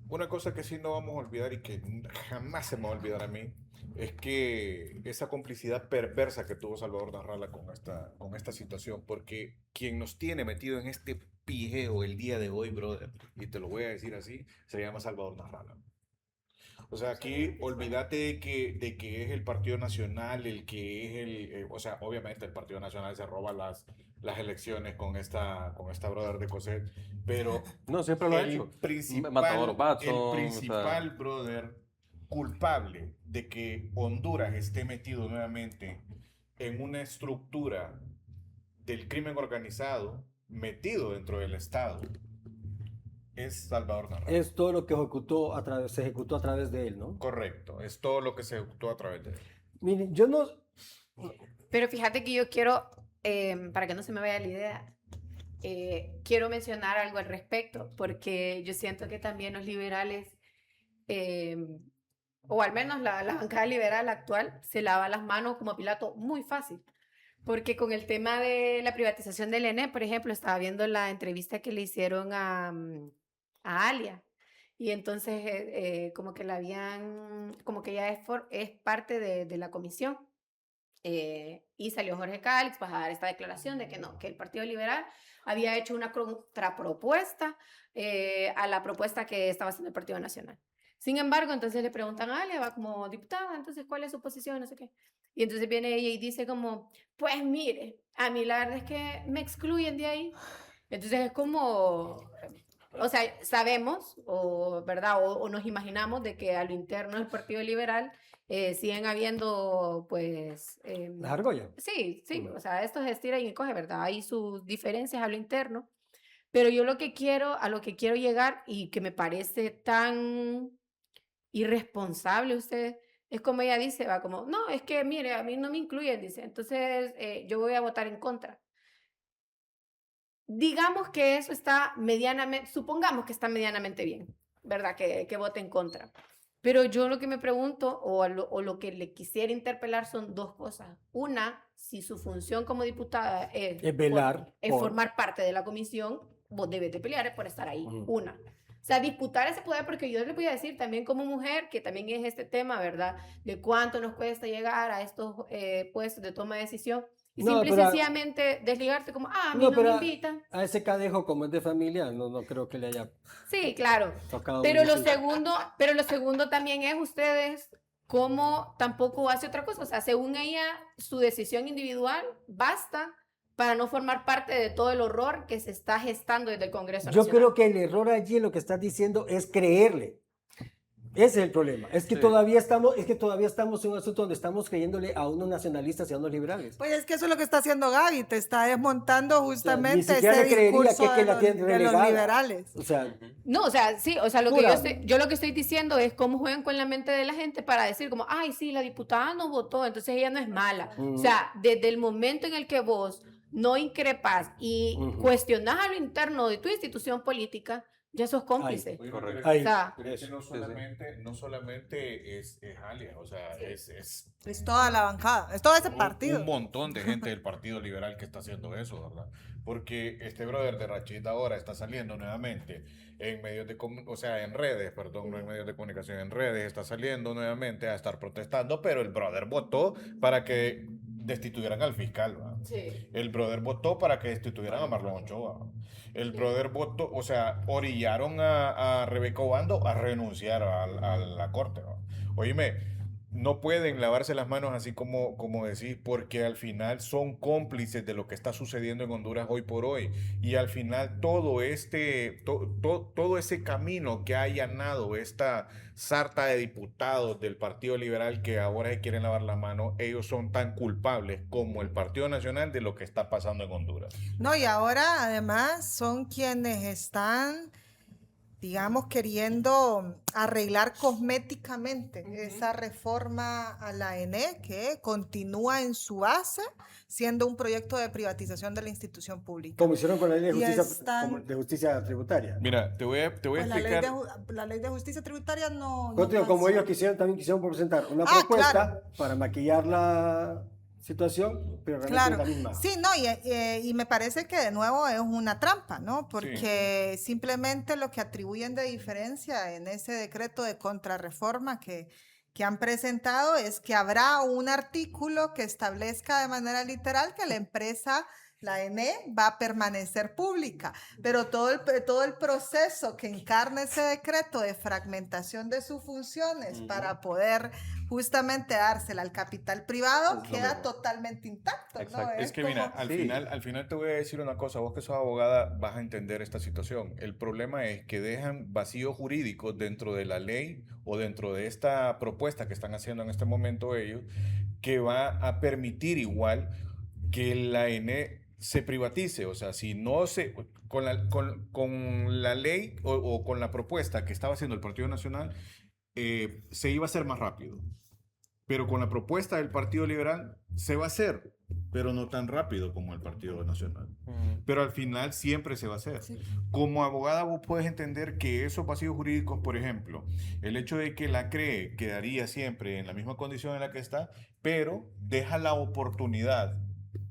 Una cosa que sí no vamos a olvidar y que jamás se me va a olvidar a mí es que esa complicidad perversa que tuvo Salvador Narrala con esta situación, porque quien nos tiene metido en este pijeo el día de hoy, brother, y te lo voy a decir así, se llama Salvador Narrala. O sea, aquí olvídate de que es el Partido Nacional el que es el... o sea, obviamente el Partido Nacional se roba las elecciones con esta brother de Cosette, pero no, siempre lo ha hecho. Matador Batson, el principal brother culpable de que Honduras esté metido nuevamente en una estructura del crimen organizado metido dentro del Estado es Salvador Narrala. Es todo lo que se ejecutó a través de él, ¿no? Correcto, es todo lo que se ejecutó a través de él. Miren, yo no... Pero fíjate que yo quiero, para que no se me vaya la idea, quiero mencionar algo al respecto, porque yo siento que también los liberales, o al menos la bancada liberal actual, se lava las manos como Pilato muy fácil. Porque con el tema de la privatización del ENE, por ejemplo, estaba viendo la entrevista que le hicieron a Alia. Y entonces como que como que ya es parte de la comisión. Y salió Jorge Cálix para dar esta declaración de que no, que el Partido Liberal había hecho una contrapropuesta a la propuesta que estaba haciendo el Partido Nacional. Sin embargo, entonces le preguntan a Alia, va como diputada, entonces, ¿cuál es su posición? No sé qué. Y entonces viene ella y dice como, pues mire, a mí la verdad es que me excluyen de ahí. Entonces es como, o sea, sabemos, ¿verdad? O nos imaginamos de que a lo interno del Partido Liberal siguen habiendo, pues... las argollas. Sí, o sea, esto es estira y coge, ¿verdad? Hay sus diferencias a lo interno. Pero yo a lo que quiero llegar y que me parece tan irresponsable usted, es como ella dice, va como, no, es que mire, a mí no me incluyen, dice, entonces yo voy a votar en contra. Digamos que eso está supongamos que está medianamente bien, ¿verdad? Que vote en contra. Pero yo lo que me pregunto, o lo que le quisiera interpelar son dos cosas. Una, si su función como diputada es velar es formar parte de la comisión, vos debes de pelear por estar ahí. Una. O sea, disputar ese poder, porque yo le voy a decir también como mujer, que también es este tema, ¿verdad? De cuánto nos cuesta llegar a estos puestos de toma de decisión. Y No, simple y pero sencillamente desligarte como, a mí no, no pero me invitan. a ese cadejo, como es de familia, no creo que le haya Sí, claro. tocado Pero mucho. pero lo segundo también es ustedes cómo tampoco hace otra cosa. O sea, según ella, su decisión individual basta para no formar parte de todo el horror que se está gestando desde el Congreso Yo Nacional. creo que el error allí en lo que estás diciendo es creerle. Ese es el problema. Es que Sí. todavía estamos en un asunto donde estamos creyéndole a unos nacionalistas y a unos liberales. Pues es que eso es lo que está haciendo Gaby, te está desmontando justamente siquiera ese le creería discurso que la tienen de los relegada. liberales. O sea, No, o sea, sí, o sea, Pura. yo lo que estoy diciendo es cómo juegan con la mente de la gente para decir como, ay, sí, la diputada no votó, entonces ella no es mala. O sea, desde el momento en el que vos no increpas y cuestionás a lo interno de tu institución política, ya sos cómplice. Correcto. ahí. O sea, Pero es que no solamente es Alia, o sea, Es toda la bancada, es todo ese un partido. montón de gente del Partido Liberal que está haciendo eso, ¿verdad? Porque este brother de Rachid ahora está saliendo nuevamente en medios de o sea, en redes, perdón, no en medios de comunicación, en redes, está saliendo nuevamente a estar protestando, pero el brother votó para que destituyeran al fiscal, ¿verdad? sí. El brother votó para que destituyeran a Marlon Ochoa. El brother votó, o sea, orillaron a Rebeca Obando a renunciar a la corte, ¿no? Oíme, no pueden lavarse las manos así como decís, porque al final son cómplices de lo que está sucediendo en Honduras hoy por hoy. Y al final todo ese camino que ha allanado esta sarta de diputados del Partido Liberal que ahora se quieren lavar la mano, ellos son tan culpables como el Partido Nacional de lo que está pasando en Honduras. No, y ahora además son quienes están, digamos, queriendo arreglar cosméticamente esa reforma a la ENE que continúa en su base siendo un proyecto de privatización de la institución pública. Como hicieron con la ley Y de están- justicia tributaria. Mira, te voy a Pues explicar. la ley de justicia tributaria no Como pasó. ellos también quisieron presentar una Ah, propuesta claro. para maquillar la situación, pero realmente Claro, es la misma. sí, no, y me parece que de nuevo es una trampa, ¿no? Porque simplemente lo que atribuyen de diferencia en ese decreto de contrarreforma que han presentado es que habrá un artículo que establezca de manera literal que la empresa, la ENE, va a permanecer pública, pero todo el proceso que encarna ese decreto de fragmentación de sus funciones para poder justamente dársela al capital privado queda totalmente intacto, ¿no? Exacto. Es que mira, como- al final te voy a decir una cosa, vos que sos abogada vas a entender esta situación. El problema es que dejan vacíos jurídicos dentro de la ley o dentro de esta propuesta que están haciendo en este momento ellos, que va a permitir igual que la ENE se privatice. O sea, si no se, con la ley o con la propuesta que estaba haciendo el Partido Nacional, se iba a hacer más rápido. Pero con la propuesta del Partido Liberal se va a hacer, pero no tan rápido como el Partido Nacional. Pero al final siempre se va a hacer. Sí. Como abogada vos puedes entender que esos vacíos jurídicos, por ejemplo, el hecho de que la CRE quedaría siempre en la misma condición en la que está, pero deja la oportunidad,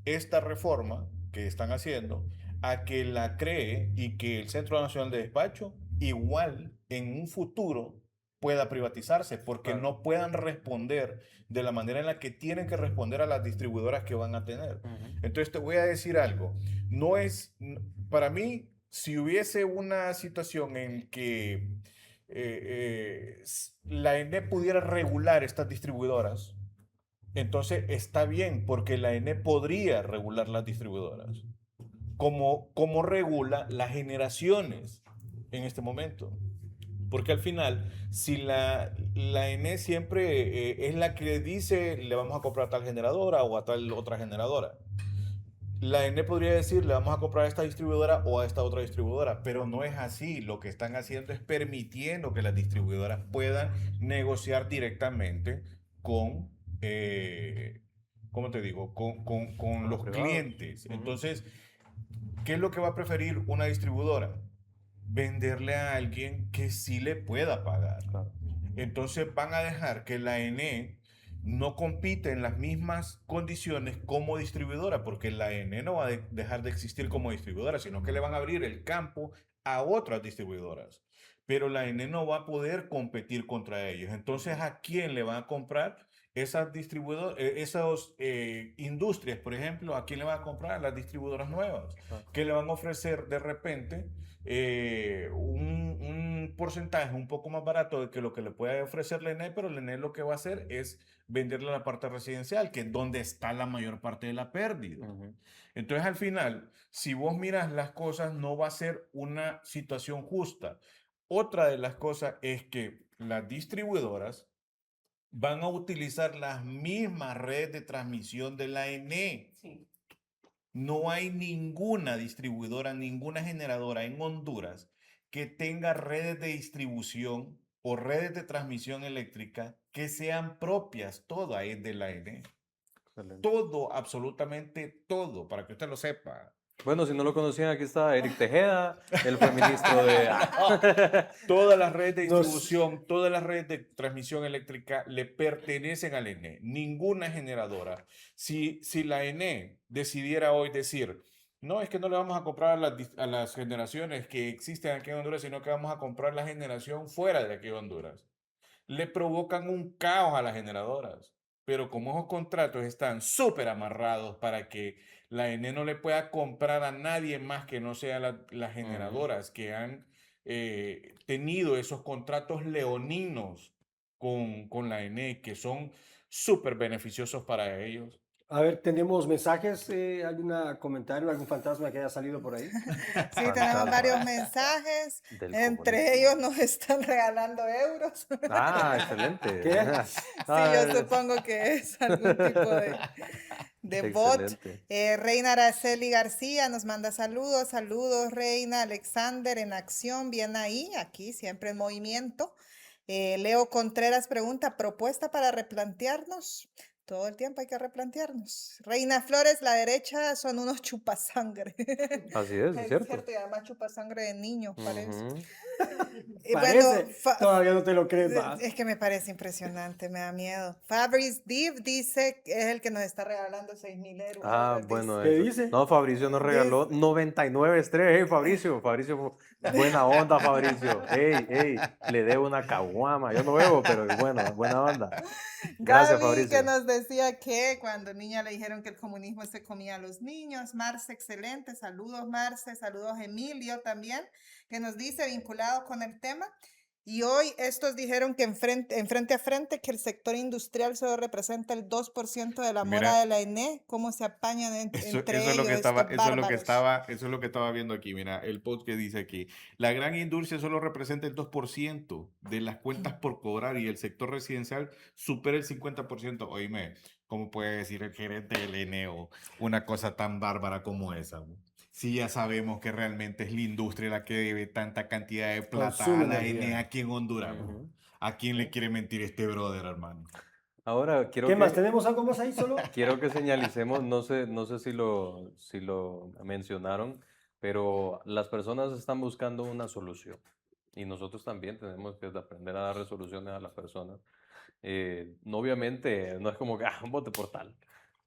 esta reforma que están haciendo, a que la CRE y que el Centro Nacional de Despacho igual en un futuro pueda privatizarse, porque no puedan responder de la manera en la que tienen que responder a las distribuidoras que van a tener. Entonces te voy a decir algo, para mí, si hubiese una situación en que la ENE pudiera regular estas distribuidoras, entonces está bien, porque la ENE podría regular las distribuidoras, como regula las generaciones en este momento. Porque al final, si la ENE siempre es la que dice, le vamos a comprar a tal generadora o a tal otra generadora. La ENE podría decir, le vamos a comprar a esta distribuidora o a esta otra distribuidora, pero no es así. Lo que están haciendo es permitiendo que las distribuidoras puedan negociar directamente con, ¿cómo te digo? Con los clientes. Entonces, ¿qué es lo que va a preferir una distribuidora? Venderle a alguien que sí le pueda pagar. Claro. Entonces van a dejar que la ENE no compite en las mismas condiciones como distribuidora, porque la ENE no va a dejar de existir como distribuidora, sino que le van a abrir el campo a otras distribuidoras. Pero la ENE no va a poder competir contra ellos. Entonces, ¿a quién le van a comprar? esas industrias, por ejemplo, ¿a quién le van a comprar? A las distribuidoras nuevas, que le van a ofrecer de repente un porcentaje un poco más barato de que lo que le puede ofrecer la ENE, pero la ENE lo que va a hacer es venderle la parte residencial, que es donde está la mayor parte de la pérdida. Entonces, al final, si vos miras las cosas, no va a ser una situación justa. Otra de las cosas es que las distribuidoras van a utilizar las mismas redes de transmisión de la ENE. Sí. No hay ninguna distribuidora, ninguna generadora en Honduras que tenga redes de distribución o redes de transmisión eléctrica que sean propias. Toda es de la ENE. Excelente. Todo, absolutamente todo, para que usted lo sepa. Bueno, si no lo conocían, aquí está Eric Tejeda, él fue ministro de... Todas las redes de distribución, todas las redes de transmisión eléctrica le pertenecen al ENE, ninguna generadora. Si la ENE decidiera hoy decir, no, es que no le vamos a comprar a las generaciones que existen aquí en Honduras, sino que vamos a comprar la generación fuera de aquí en Honduras, le provocan un caos a las generadoras. Pero como esos contratos están súper amarrados para que la ENE no le pueda comprar a nadie más que no sean las generadoras que han tenido esos contratos leoninos con la ENE, que son súper beneficiosos para ellos. A ver, ¿tenemos mensajes? ¿Algún comentario, algún fantasma que haya salido por ahí? Sí, tenemos varios mensajes. Entre ellos nos están regalando euros. Ah, excelente. ¿Qué? Sí, yo supongo que es algún tipo de bot. Reina Araceli García nos manda saludos. Saludos, Reina. Alexander en acción, bien ahí, aquí, siempre en movimiento. Leo Contreras pregunta, ¿propuesta para replantearnos? Todo el tiempo hay que replantearnos. Reina Flores, la derecha son unos chupasangre. Así es cierto. Y además chupasangre de niños, parece. Parece, bueno, todavía no te lo crees, ¿va? es que me parece impresionante, me da miedo. Fabrice Div dice que es el que nos está regalando 6,000 euros. Ah, bueno. ¿Qué eso. dice? No, Fabricio nos regaló 99 estrellas. Hey, Fabricio, buena onda, Fabricio. Hey, le debo una caguama. Yo no bebo, pero bueno, buena onda. Gracias, Gaby, Fabricio. que nos decía que cuando niña le dijeron que el comunismo se comía a los niños. Marce, excelente. Saludos, Marce. Saludos, Emilio también, que nos dice vinculado con el tema. Y hoy estos dijeron que en frente a frente que el sector industrial solo representa el 2% de la mora de la ENE. ¿Cómo se apañan entre ellos? Eso es lo que estaba viendo aquí. Mira, el post que dice aquí. La gran industria solo representa el 2% de las cuentas por cobrar y el sector residencial supera el 50%. Oíme, ¿cómo puede decir el gerente del ENEO una cosa tan bárbara como esa? Sí, ya sabemos que realmente es la industria la que debe tanta cantidad de plata a la ENE aquí en Honduras. ¿A quién le quiere mentir este brother, hermano? Ahora, ¿Qué más? ¿Tenemos algo más ahí solo? Quiero que señalicemos, no sé si lo mencionaron, pero las personas están buscando una solución y nosotros también tenemos que aprender a dar resoluciones a las personas. Obviamente no es como que vote por tal,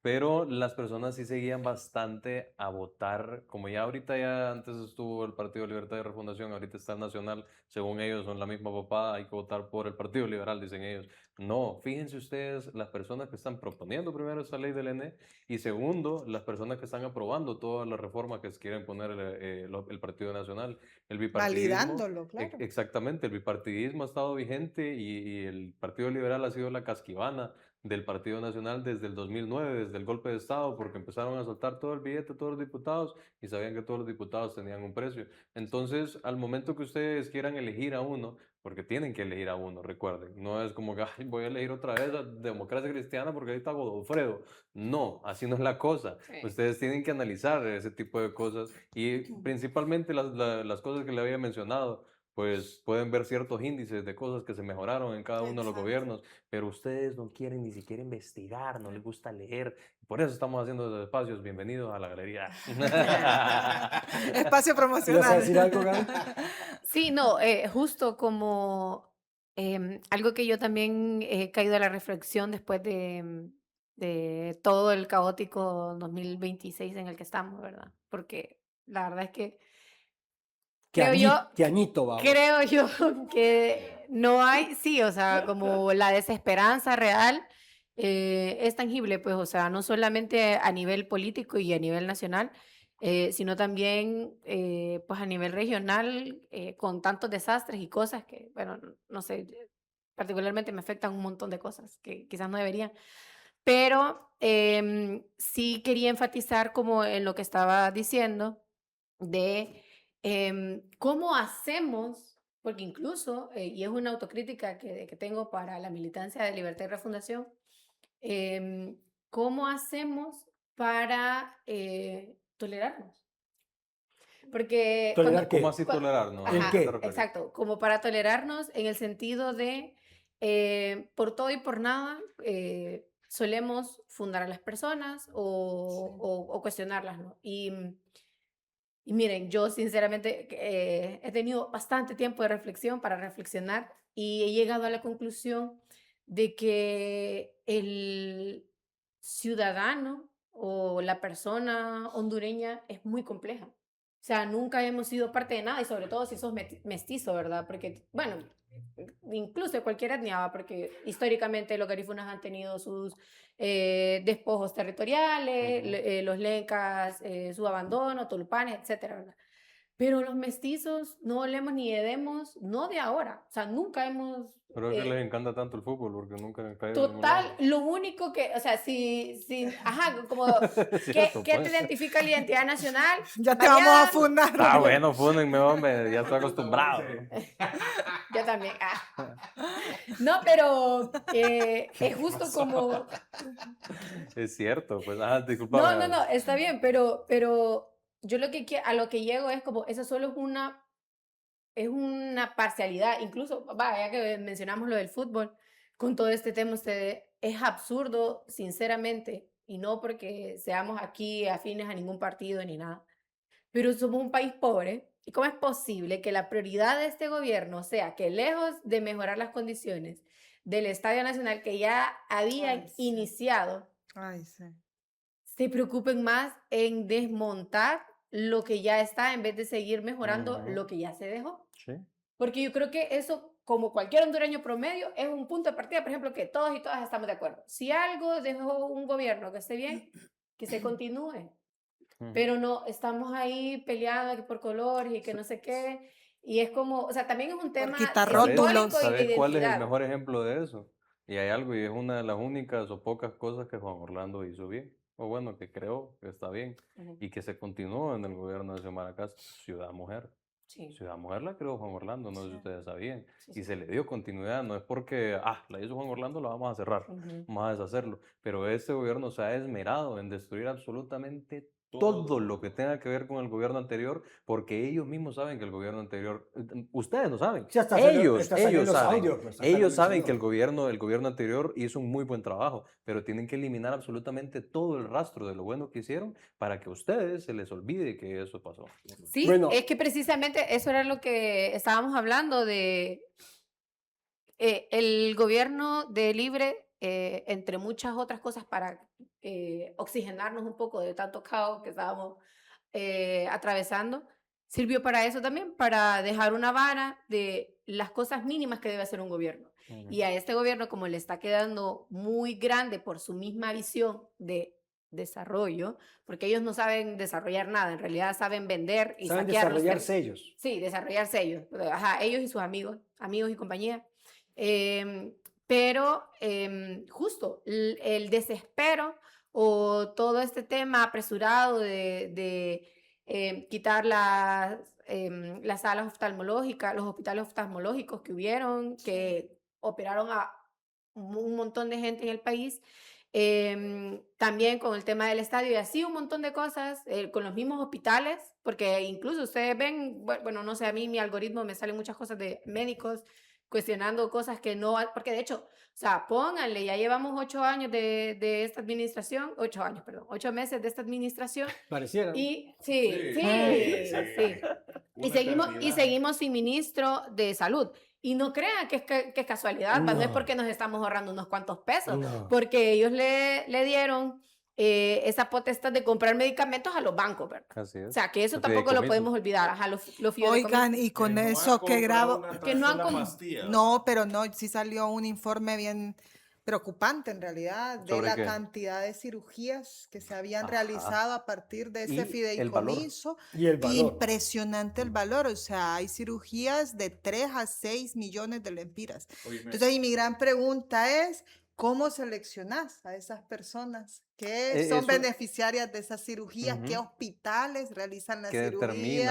pero las personas sí seguían bastante a votar, como ya ahorita ya antes estuvo el Partido Libertad y Refundación, ahorita está el Nacional, según ellos son la misma papada, hay que votar por el Partido Liberal, dicen ellos. No, fíjense ustedes las personas que están proponiendo primero esta ley del ENE y segundo, las personas que están aprobando todas las reformas que quieren poner el Partido Nacional, el bipartidismo. Validándolo, claro. Exactamente, el bipartidismo ha estado vigente y el Partido Liberal ha sido la casquivana del Partido Nacional desde el 2009, desde el golpe de Estado, porque empezaron a soltar todo el billete, todos los diputados, y sabían que todos los diputados tenían un precio. Entonces, al momento que ustedes quieran elegir a uno, porque tienen que elegir a uno, recuerden, no es como que voy a elegir otra vez a Democracia Cristiana porque ahí está Godofredo. No, así no es la cosa. Sí. Ustedes tienen que analizar ese tipo de cosas y principalmente las cosas que le había mencionado, pues pueden ver ciertos índices de cosas que se mejoraron en cada uno de los gobiernos, pero ustedes no quieren ni siquiera investigar, no les gusta leer. Por eso estamos haciendo estos espacios. Bienvenidos a la galería. Espacio promocional. ¿Vas a decir algo, Gaby? Sí, no, justo como algo que yo también he caído a la reflexión después de todo el caótico 2026 en el que estamos, ¿verdad? Porque la verdad es que creo yo que no hay, sí, o sea, como la desesperanza real es tangible, pues, o sea, no solamente a nivel político y a nivel nacional, sino también, pues, a nivel regional, con tantos desastres y cosas que, bueno, no sé, particularmente me afectan un montón de cosas que quizás no deberían. Pero sí quería enfatizar como en lo que estaba diciendo de cómo hacemos, porque incluso, y es una autocrítica que tengo para la militancia de Libertad y Refundación, cómo hacemos para tolerarnos. Porque ¿Tolerar ¿Cómo qué? así tolerarnos? ¿A ¿El ajá, qué te qué? referís? exacto, como para tolerarnos en el sentido de por todo y por nada solemos fundar a las personas o cuestionarlas, ¿no? Y miren, yo sinceramente he tenido bastante tiempo de reflexión para reflexionar y he llegado a la conclusión de que el ciudadano o la persona hondureña es muy compleja. O sea, nunca hemos sido parte de nada y sobre todo si sos mestizo, ¿verdad? Porque, bueno, incluso de cualquier etnia, ¿va? Porque históricamente los garífunas han tenido sus despojos territoriales, los lencas, su abandono, tulupanes, etcétera, ¿verdad? Pero los mestizos no olemos ni hedemos, no de ahora, o sea, nunca hemos... Pero es que les encanta tanto el fútbol porque nunca han caído en ningún Total, lado. lo único que, o sea, ajá, como, Es cierto, ¿qué te pues. identifica la identidad nacional? Ya te vamos a Variada. fundar. Ah, bueno, fúnenme, hombre, ya estoy acostumbrado. Yo también. No, pero es justo como... Es cierto, pues, discúlpame. No, está bien, pero yo a lo que llego es como, eso solo es una parcialidad, incluso, ya que mencionamos lo del fútbol, con todo este tema, es absurdo, sinceramente, y no porque seamos aquí afines a ningún partido ni nada, pero somos un país pobre, ¿y cómo es posible que la prioridad de este gobierno sea que lejos de mejorar las condiciones del Estadio Nacional que ya habían Ay, sí. iniciado, Ay, sí. se preocupen más en desmontar lo que ya está en vez de seguir mejorando lo que ya se dejó? Sí. Porque yo creo que eso, como cualquier hondureño promedio, es un punto de partida, por ejemplo, que todos y todas estamos de acuerdo. Si algo dejó un gobierno que esté bien, que se continúe. Pero no, estamos ahí peleando que por colores y que no sé qué. Y es como, o sea, también es un tema quitar simbólico rótulos. y de ¿Sabes cuál es el identidad. mejor ejemplo de eso? Y hay algo, y es una de las únicas o pocas cosas que Juan Orlando hizo bien, o bueno, que creó que está bien, y que se continuó en el gobierno de Xiomara Castro, Ciudad Mujer. Sí. Ciudad Mujer la creó Juan Orlando, no sé si ustedes sabían, Sí, y sí. se le dio continuidad, no es porque, la hizo Juan Orlando, la vamos a cerrar, vamos a deshacerlo, pero este gobierno se ha esmerado en destruir absolutamente todo lo que tenga que ver con el gobierno anterior, porque ellos mismos saben que el gobierno anterior, ustedes no saben, Sí, hasta salió ellos los saben, audios, pues, hasta lo ellos saben que mencionó. el gobierno anterior hizo un muy buen trabajo, pero tienen que eliminar absolutamente todo el rastro de lo bueno que hicieron para que a ustedes se les olvide que eso pasó. Sí, Bueno, es que precisamente eso era lo que estábamos hablando de el gobierno de Libre, entre muchas otras cosas para oxigenarnos un poco de tanto caos que estábamos atravesando, sirvió para eso también, para dejar una vara de las cosas mínimas que debe hacer un gobierno. Y a este gobierno, como le está quedando muy grande por su misma visión de desarrollo, porque ellos no saben desarrollar nada, en realidad saben vender y saben saquear los desarrollarse ellos. Sí, desarrollarse ellos, ajá, ellos y sus amigos y compañía. Pero justo el desespero o todo este tema apresurado de quitar las salas oftalmológicas, los hospitales oftalmológicos que hubieron, que operaron a un montón de gente en el país, también con el tema del estadio y así un montón de cosas, con los mismos hospitales, porque incluso ustedes ven, bueno, no sé, a mí mi algoritmo me salen muchas cosas de médicos cuestionando cosas que no, porque de hecho, o sea, pónganle, ya llevamos 8 años de esta administración, 8 años, perdón, 8 meses de esta administración. Parecieran. Y sí. Y seguimos sin ministro de salud. Y no crean que es casualidad, no es porque nos estamos ahorrando unos cuantos pesos, porque ellos le dieron esa potestad de comprar medicamentos a los bancos, ¿verdad? Así es. O sea, que eso tampoco lo podemos olvidar. Ajá, los fideicomisos. Oigan, y con eso, qué grave. Que no han No, pero no, sí salió un informe bien preocupante en realidad de ¿Sobre la qué? cantidad de cirugías que se habían Ajá. realizado a partir de ese Y el valor. fideicomiso. Y el valor. Impresionante el valor, o sea, hay cirugías de 3 a 6 millones de lempiras. Oíme, Entonces, y mi gran pregunta es, ¿cómo seleccionas a esas personas que son Eso, beneficiarias de esas cirugías? ¿Qué ujú, hospitales realizan la ¿qué cirugía?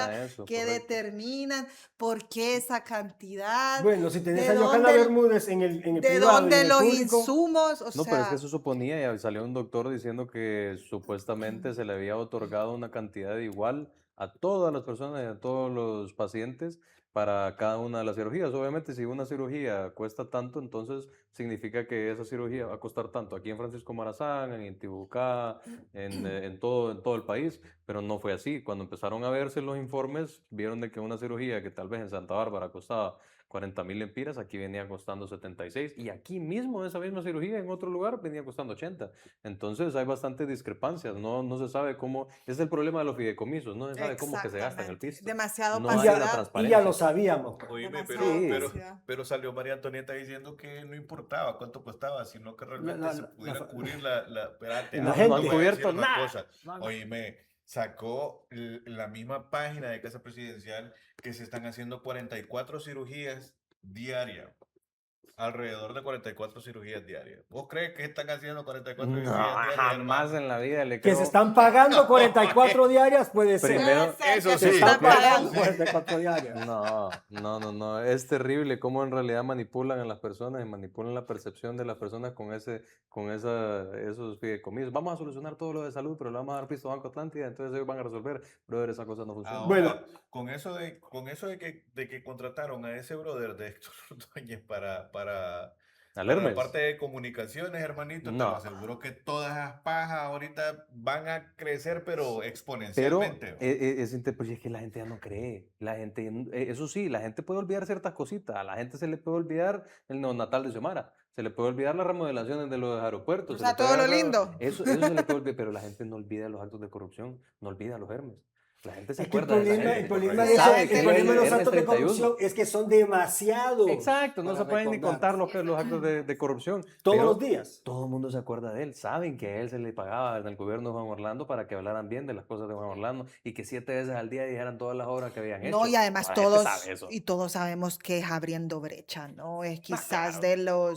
determina eso? ¿Qué Correcto. determinan? ¿Por qué esa cantidad? Bueno, si tenés ¿De a Johanna dónde, Bermúdez en el de privado y en dónde el los público, insumos? O No, pero es que sea, eso suponía, y salió un doctor diciendo que supuestamente se le había otorgado una cantidad igual a todas las personas y a todos los pacientes para cada una de las cirugías. Obviamente, si una cirugía cuesta tanto, entonces significa que esa cirugía va a costar tanto aquí en Francisco Morazán, en Intibucá, en todo el país, pero no fue así. Cuando empezaron a verse los informes, vieron de que una cirugía que tal vez en Santa Bárbara costaba 40.000 lempiras, aquí venía costando 76 y aquí mismo esa misma cirugía en otro lugar venía costando 80. Entonces hay bastantes discrepancias, no se sabe cómo, es el problema de los fideicomisos, no se sabe cómo que se gasta en el exactamente. pisto. Demasiado No hay una y ya transparencia. lo sabíamos. Pues. oíme, Demasiado Sí, opacidad. salió María Antonieta diciendo que no importaba cuánto costaba, sino que realmente La- se la- pudiera la- cubrir espérate, la no, antes no te han gente. voy a decir cubierto una nada. cosa. Oíme, sacó la misma página de Casa Presidencial que se están haciendo 44 cirugías diarias. Alrededor de 44 cirugías diarias. ¿Vos crees que están haciendo 44 No, cirugías diarias, jamás hermano? en la vida le Que se creo. están pagando 44 diarias, puede ser. Primero, Puede ser eso que Se se sí, están están eso pagando sí. pagando. 44 diarias. No, es terrible cómo en realidad manipulan a las personas y manipulan la percepción de las personas con esos fideicomisos. Vamos a solucionar todo lo de salud, pero le vamos a dar pisto a Banco Atlántida, entonces ellos van a resolver. Brother, esa cosa no funciona. Bueno. Ahora, con eso de que contrataron a ese brother de Héctor Ordóñez para Al la Hermes. parte de comunicaciones, hermanito, te lo No. aseguro que todas esas pajas ahorita van a crecer, pero Pero exponencialmente. pues es que la gente ya no cree. La gente, eso sí, la gente puede olvidar ciertas cositas. A la gente se le puede olvidar el neonatal de Xiomara. Se le puede olvidar las remodelaciones de los aeropuertos. O se sea, le puede todo lo olvidar- lindo. Eso se le puede olvidar, pero la gente no olvida los actos de corrupción, no olvida los Hermes. La gente se Es que el acuerda de esa problema, gente. el problema, correcto. de, Sabe el que problema de los Hermes actos de 31. corrupción es que son demasiados. Exacto, no para se pueden ni recordar. contar los actos de corrupción. Todos pero los días. todo el mundo se acuerda de él. Saben que a él se le pagaba en el gobierno de Juan Orlando para que hablaran bien de las cosas de Juan Orlando y que 7 veces al día dijeran todas las obras que habían hecho. No, y además La gente todos, sabe eso. y todos sabemos que es abriendo brecha, ¿no? Es quizás claro.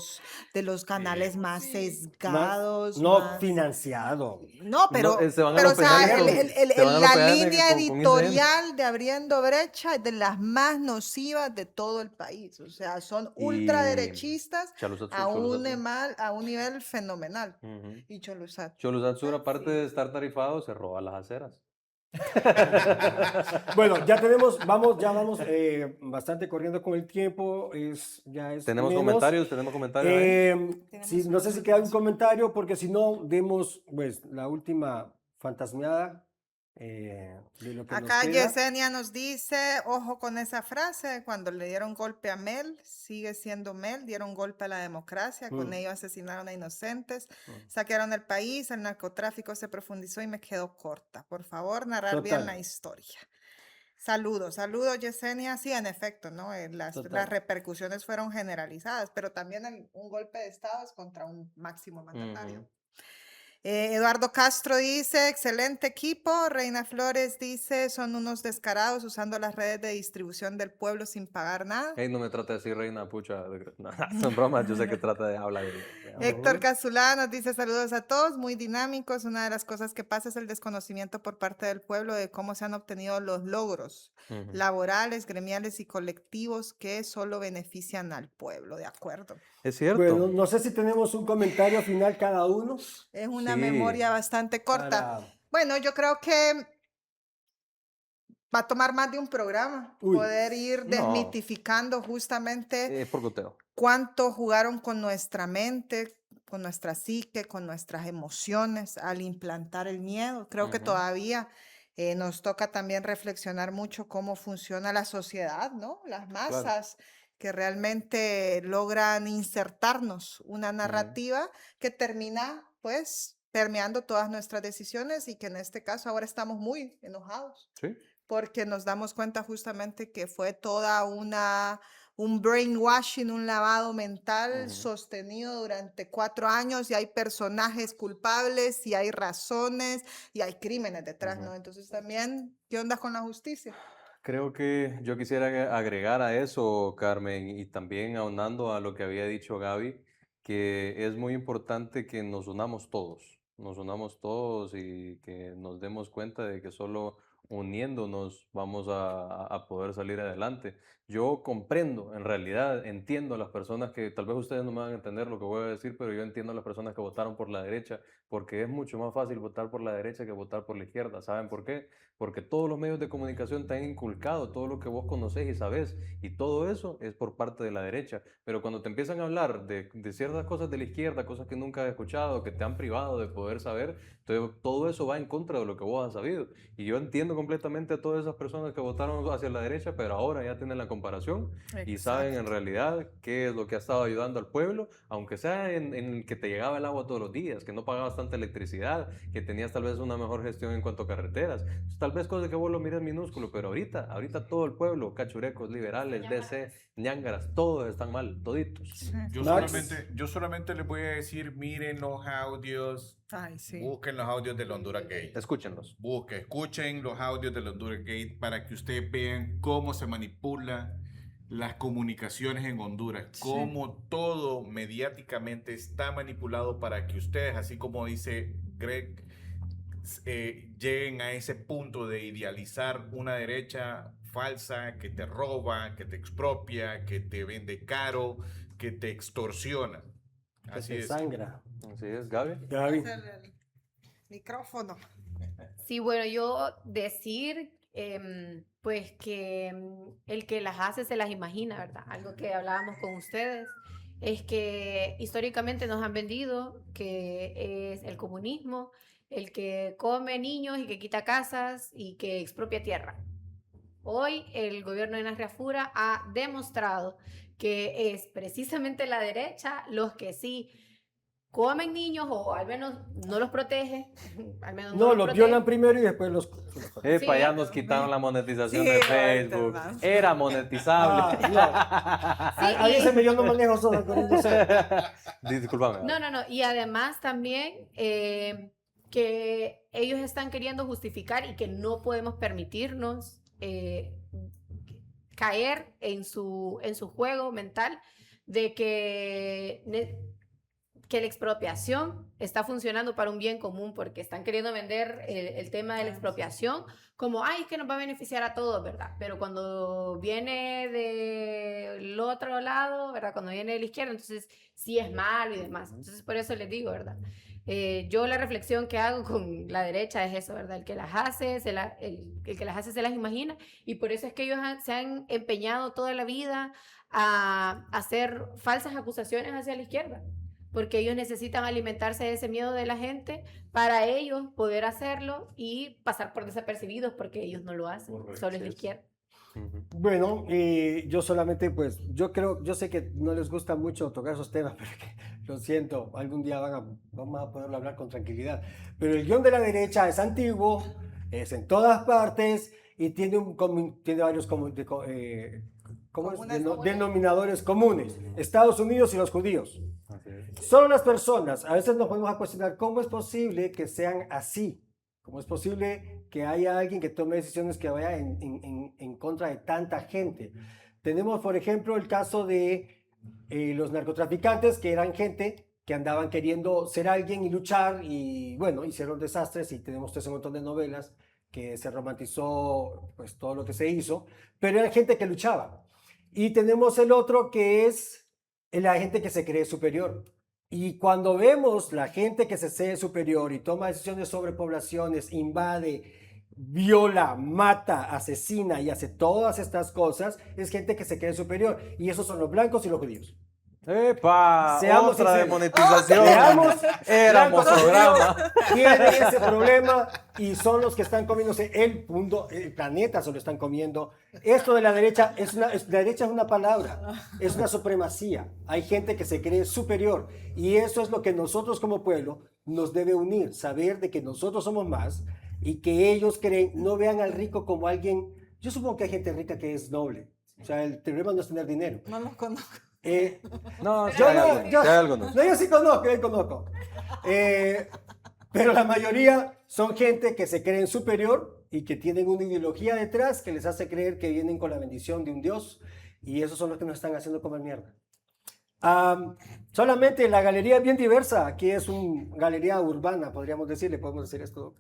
de los canales más sesgados, No más... financiado. No, pero, se van a pero los o sea, penales se van a los la penales línea con editorial de Abriendo Brecha es de las más nocivas de todo el país. O sea, son Y ultraderechistas Chaluzat a un, Sur. a un nivel fenomenal. Ujú. Y Choluzat. Choluzat Sur, Ah, aparte sí. de estar tarifado, se roba las aceras. Bueno, ya vamos bastante corriendo con el tiempo. Ya es Tenemos menos. comentarios ahí. Sí, no sé si queda un comentario, porque si no, demos pues la última fantasmeada de lo que Acá nos queda. Yesenia nos dice, ojo con esa frase, cuando le dieron golpe a Mel, sigue siendo Mel, dieron golpe a la democracia, con ello asesinaron a inocentes, saquearon el país, el narcotráfico se profundizó y me quedo corta. Por favor, narrar bien Total. la historia. Saludos Yesenia. Sí, en efecto, ¿no? Las Total. repercusiones fueron generalizadas, pero también un golpe de Estado es contra un máximo mandatario. Ujú. Eduardo Castro dice, excelente equipo. Reina Flores dice, son unos descarados usando las redes de distribución del pueblo sin pagar nada. Ey, no me trata de decir reina, pucha. No, son bromas, yo sé que trata de hablar. Héctor Casulá nos dice, saludos a todos, muy dinámicos. Una de las cosas que pasa es el desconocimiento por parte del pueblo de cómo se han obtenido los logros laborales, gremiales y colectivos que solo benefician al pueblo, ¿de acuerdo? Es cierto. Bueno, no sé si tenemos un comentario final cada uno. Es una Sí. memoria bastante corta. Para- Bueno, yo creo que va a tomar más de un programa Uy. poder ir No. desmitificando justamente Es por goteo. cuánto jugaron con nuestra mente, con nuestra psique, con nuestras emociones al implantar el miedo. Creo que todavía nos toca también reflexionar mucho cómo funciona la sociedad, ¿no? Las masas que realmente logran insertarnos una narrativa que termina, pues, permeando todas nuestras decisiones y que en este caso ahora estamos muy enojados Sí. porque nos damos cuenta justamente que fue toda una un brainwashing, un lavado mental sostenido durante 4 años y hay personajes culpables y hay razones y hay crímenes detrás, ¿no? Entonces también, ¿qué onda con la justicia? Creo que yo quisiera agregar a eso, Carmen, y también aunando a lo que había dicho Gaby, que es muy importante que nos unamos todos y que nos demos cuenta de que solo uniéndonos vamos a poder salir adelante. Yo comprendo, en realidad, entiendo a las personas que, tal vez ustedes no me van a entender lo que voy a decir, pero yo entiendo a las personas que votaron por la derecha, porque es mucho más fácil votar por la derecha que votar por la izquierda. ¿Saben por qué? Porque todos los medios de comunicación te han inculcado todo lo que vos conocés y sabés, y todo eso es por parte de la derecha. Pero cuando te empiezan a hablar de ciertas cosas de la izquierda, cosas que nunca has escuchado, que te han privado de poder saber, entonces todo eso va en contra de lo que vos has sabido. Y yo entiendo completamente a todas esas personas que votaron hacia la derecha, pero ahora ya tienen la comparación y saben en realidad qué es lo que ha estado ayudando al pueblo, aunque sea en que te llegaba el agua todos los días, que no pagabas tanta electricidad, que tenías tal vez una mejor gestión en cuanto a carreteras. Tal vez cosas que vos lo mires minúsculo, pero ahorita todo el pueblo, cachurecos, liberales, DC, ñángaras, todos están mal, toditos. Yo solamente les voy a decir, miren los audios, Ay, sí. busquen los audios del Honduras Gate. Escúchenlos. Escuchen los audios del Honduras Gate para que ustedes vean cómo se manipula las comunicaciones en Honduras, cómo todo mediáticamente está manipulado para que ustedes, así como dice Greg, lleguen a ese punto de idealizar una derecha falsa que te roba, que te expropia, que te vende caro, que te extorsiona. Así es. Sangra. Así es, Gaby. Gaby. El micrófono. Sí, bueno, yo decir, pues que el que las hace se las imagina, ¿verdad? Algo que hablábamos con ustedes, es que históricamente nos han vendido que es el comunismo, el que come niños y que quita casas y que expropia tierra. Hoy el gobierno de Narria Fura ha demostrado que es precisamente la derecha los que sí comen niños o al menos no los protege. Al menos No, los protege. violan primero y después los... Sí, para allá nos quitaron la monetización Sí, de Facebook. ¿verdad? Era monetizable. Ahí se me yo no manejo eso. No sé. Discúlpame. No. Y además también que ellos están queriendo justificar y que no podemos permitirnos caer en su juego mental de que la expropiación está funcionando para un bien común, porque están queriendo vender el tema de la expropiación como, ay, es que nos va a beneficiar a todos, ¿verdad? Pero cuando viene del otro lado, ¿verdad? Cuando viene de la izquierda, entonces sí es malo y demás. Entonces por eso les digo, ¿verdad? Yo la reflexión que hago con la derecha es eso, ¿verdad? El que las hace, el que las hace se las imagina, y por eso es que ellos se han empeñado toda la vida a hacer falsas acusaciones hacia la izquierda, porque ellos necesitan alimentarse de ese miedo de la gente para ellos poder hacerlo y pasar por desapercibidos, porque ellos no lo hacen, solo es la izquierda. Bueno, yo solamente, pues, yo sé que no les gusta mucho tocar esos temas, pero que, lo siento, algún día vamos a poderlo hablar con tranquilidad. Pero el guión de la derecha es antiguo, es en todas partes y tiene varios denominadores comunes. Estados Unidos y los judíos. Solo las personas, a veces nos podemos a cuestionar cómo es posible que sean así. ¿Cómo es posible que haya alguien que tome decisiones que vaya en contra de tanta gente? Tenemos, por ejemplo, el caso de los narcotraficantes, que eran gente que andaban queriendo ser alguien y luchar, y bueno, hicieron desastres, y tenemos todo ese montón de novelas que se romantizó pues todo lo que se hizo, pero era gente que luchaba. Y tenemos el otro que es la gente que se cree superior. Y cuando vemos la gente que se cree superior y toma decisiones sobre poblaciones, invade, viola, mata, asesina y hace todas estas cosas, es gente que se cree superior. Y esos son los blancos y los judíos. ¡Epa! Seamos Otra sinceros. demonetización. blancos Éramos y programa. judíos tienen ese problema y son los que están comiéndose el mundo, el planeta se lo están comiendo. Esto de la derecha la derecha es una palabra, es una supremacía. Hay gente que se cree superior y eso es lo que nosotros como pueblo nos debe unir, saber de que nosotros somos más y que ellos creen, no vean al rico como alguien. Yo supongo que hay gente rica que es noble. O sea, el problema no es tener dinero. No los conozco. No, sí Yo hay no, algunos, yo, sí hay algunos. no, yo sí conozco. Pero la mayoría son gente que se creen superior y que tienen una ideología detrás que les hace creer que vienen con la bendición de un Dios, y esos son los que nos están haciendo comer mierda. Solamente la galería es bien diversa. Aquí es una galería urbana, podríamos decir esto.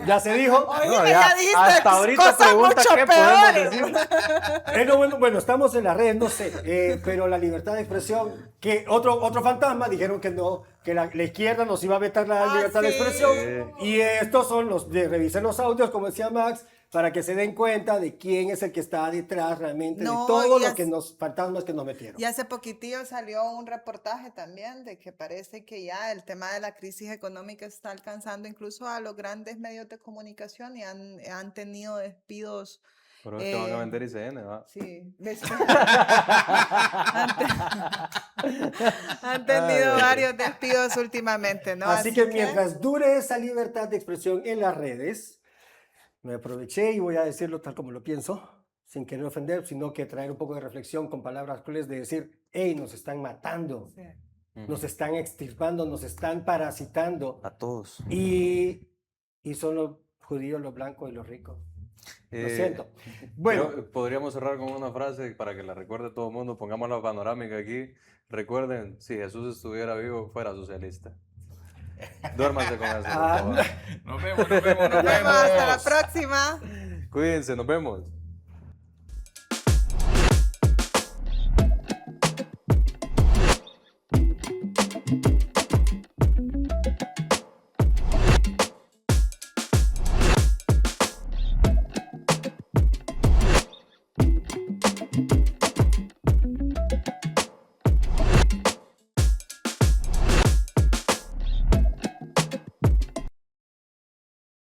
Ya se dijo. Oye, No, ya dijiste hasta ahorita cosas pregunta mucho qué podemos peores. decir. Bueno, estamos en las redes, no sé, pero la libertad de expresión, que otro fantasma dijeron que no, que la izquierda nos iba a vetar la libertad de sí. expresión, y estos son los de revisar los audios, como decía Max, para que se den cuenta de quién es el que está detrás realmente No, de todo y lo que fantasmas que nos metieron. Y hace poquitillo salió un reportaje también de que parece que ya el tema de la crisis económica está alcanzando incluso a los grandes medios de comunicación y han tenido despidos. Pero es que van a vender ICN, ¿va? Sí, han tenido varios despidos últimamente, ¿no? Así que mientras dure esa libertad de expresión en las redes, me aproveché y voy a decirlo tal como lo pienso, sin querer ofender, sino que traer un poco de reflexión con palabras crueles de decir, hey, nos están matando, Sí. nos están extirpando, nos están parasitando, A todos. y son los judíos, los blancos y los ricos. Lo siento. Bueno, Podríamos cerrar con una frase para que la recuerde todo el mundo. Pongamos la panorámica aquí. Recuerden, si Jesús estuviera vivo, fuera socialista. Duérmanse con eso, por favor. Nos vemos. Nos vemos, hasta la próxima. Cuídense, nos vemos.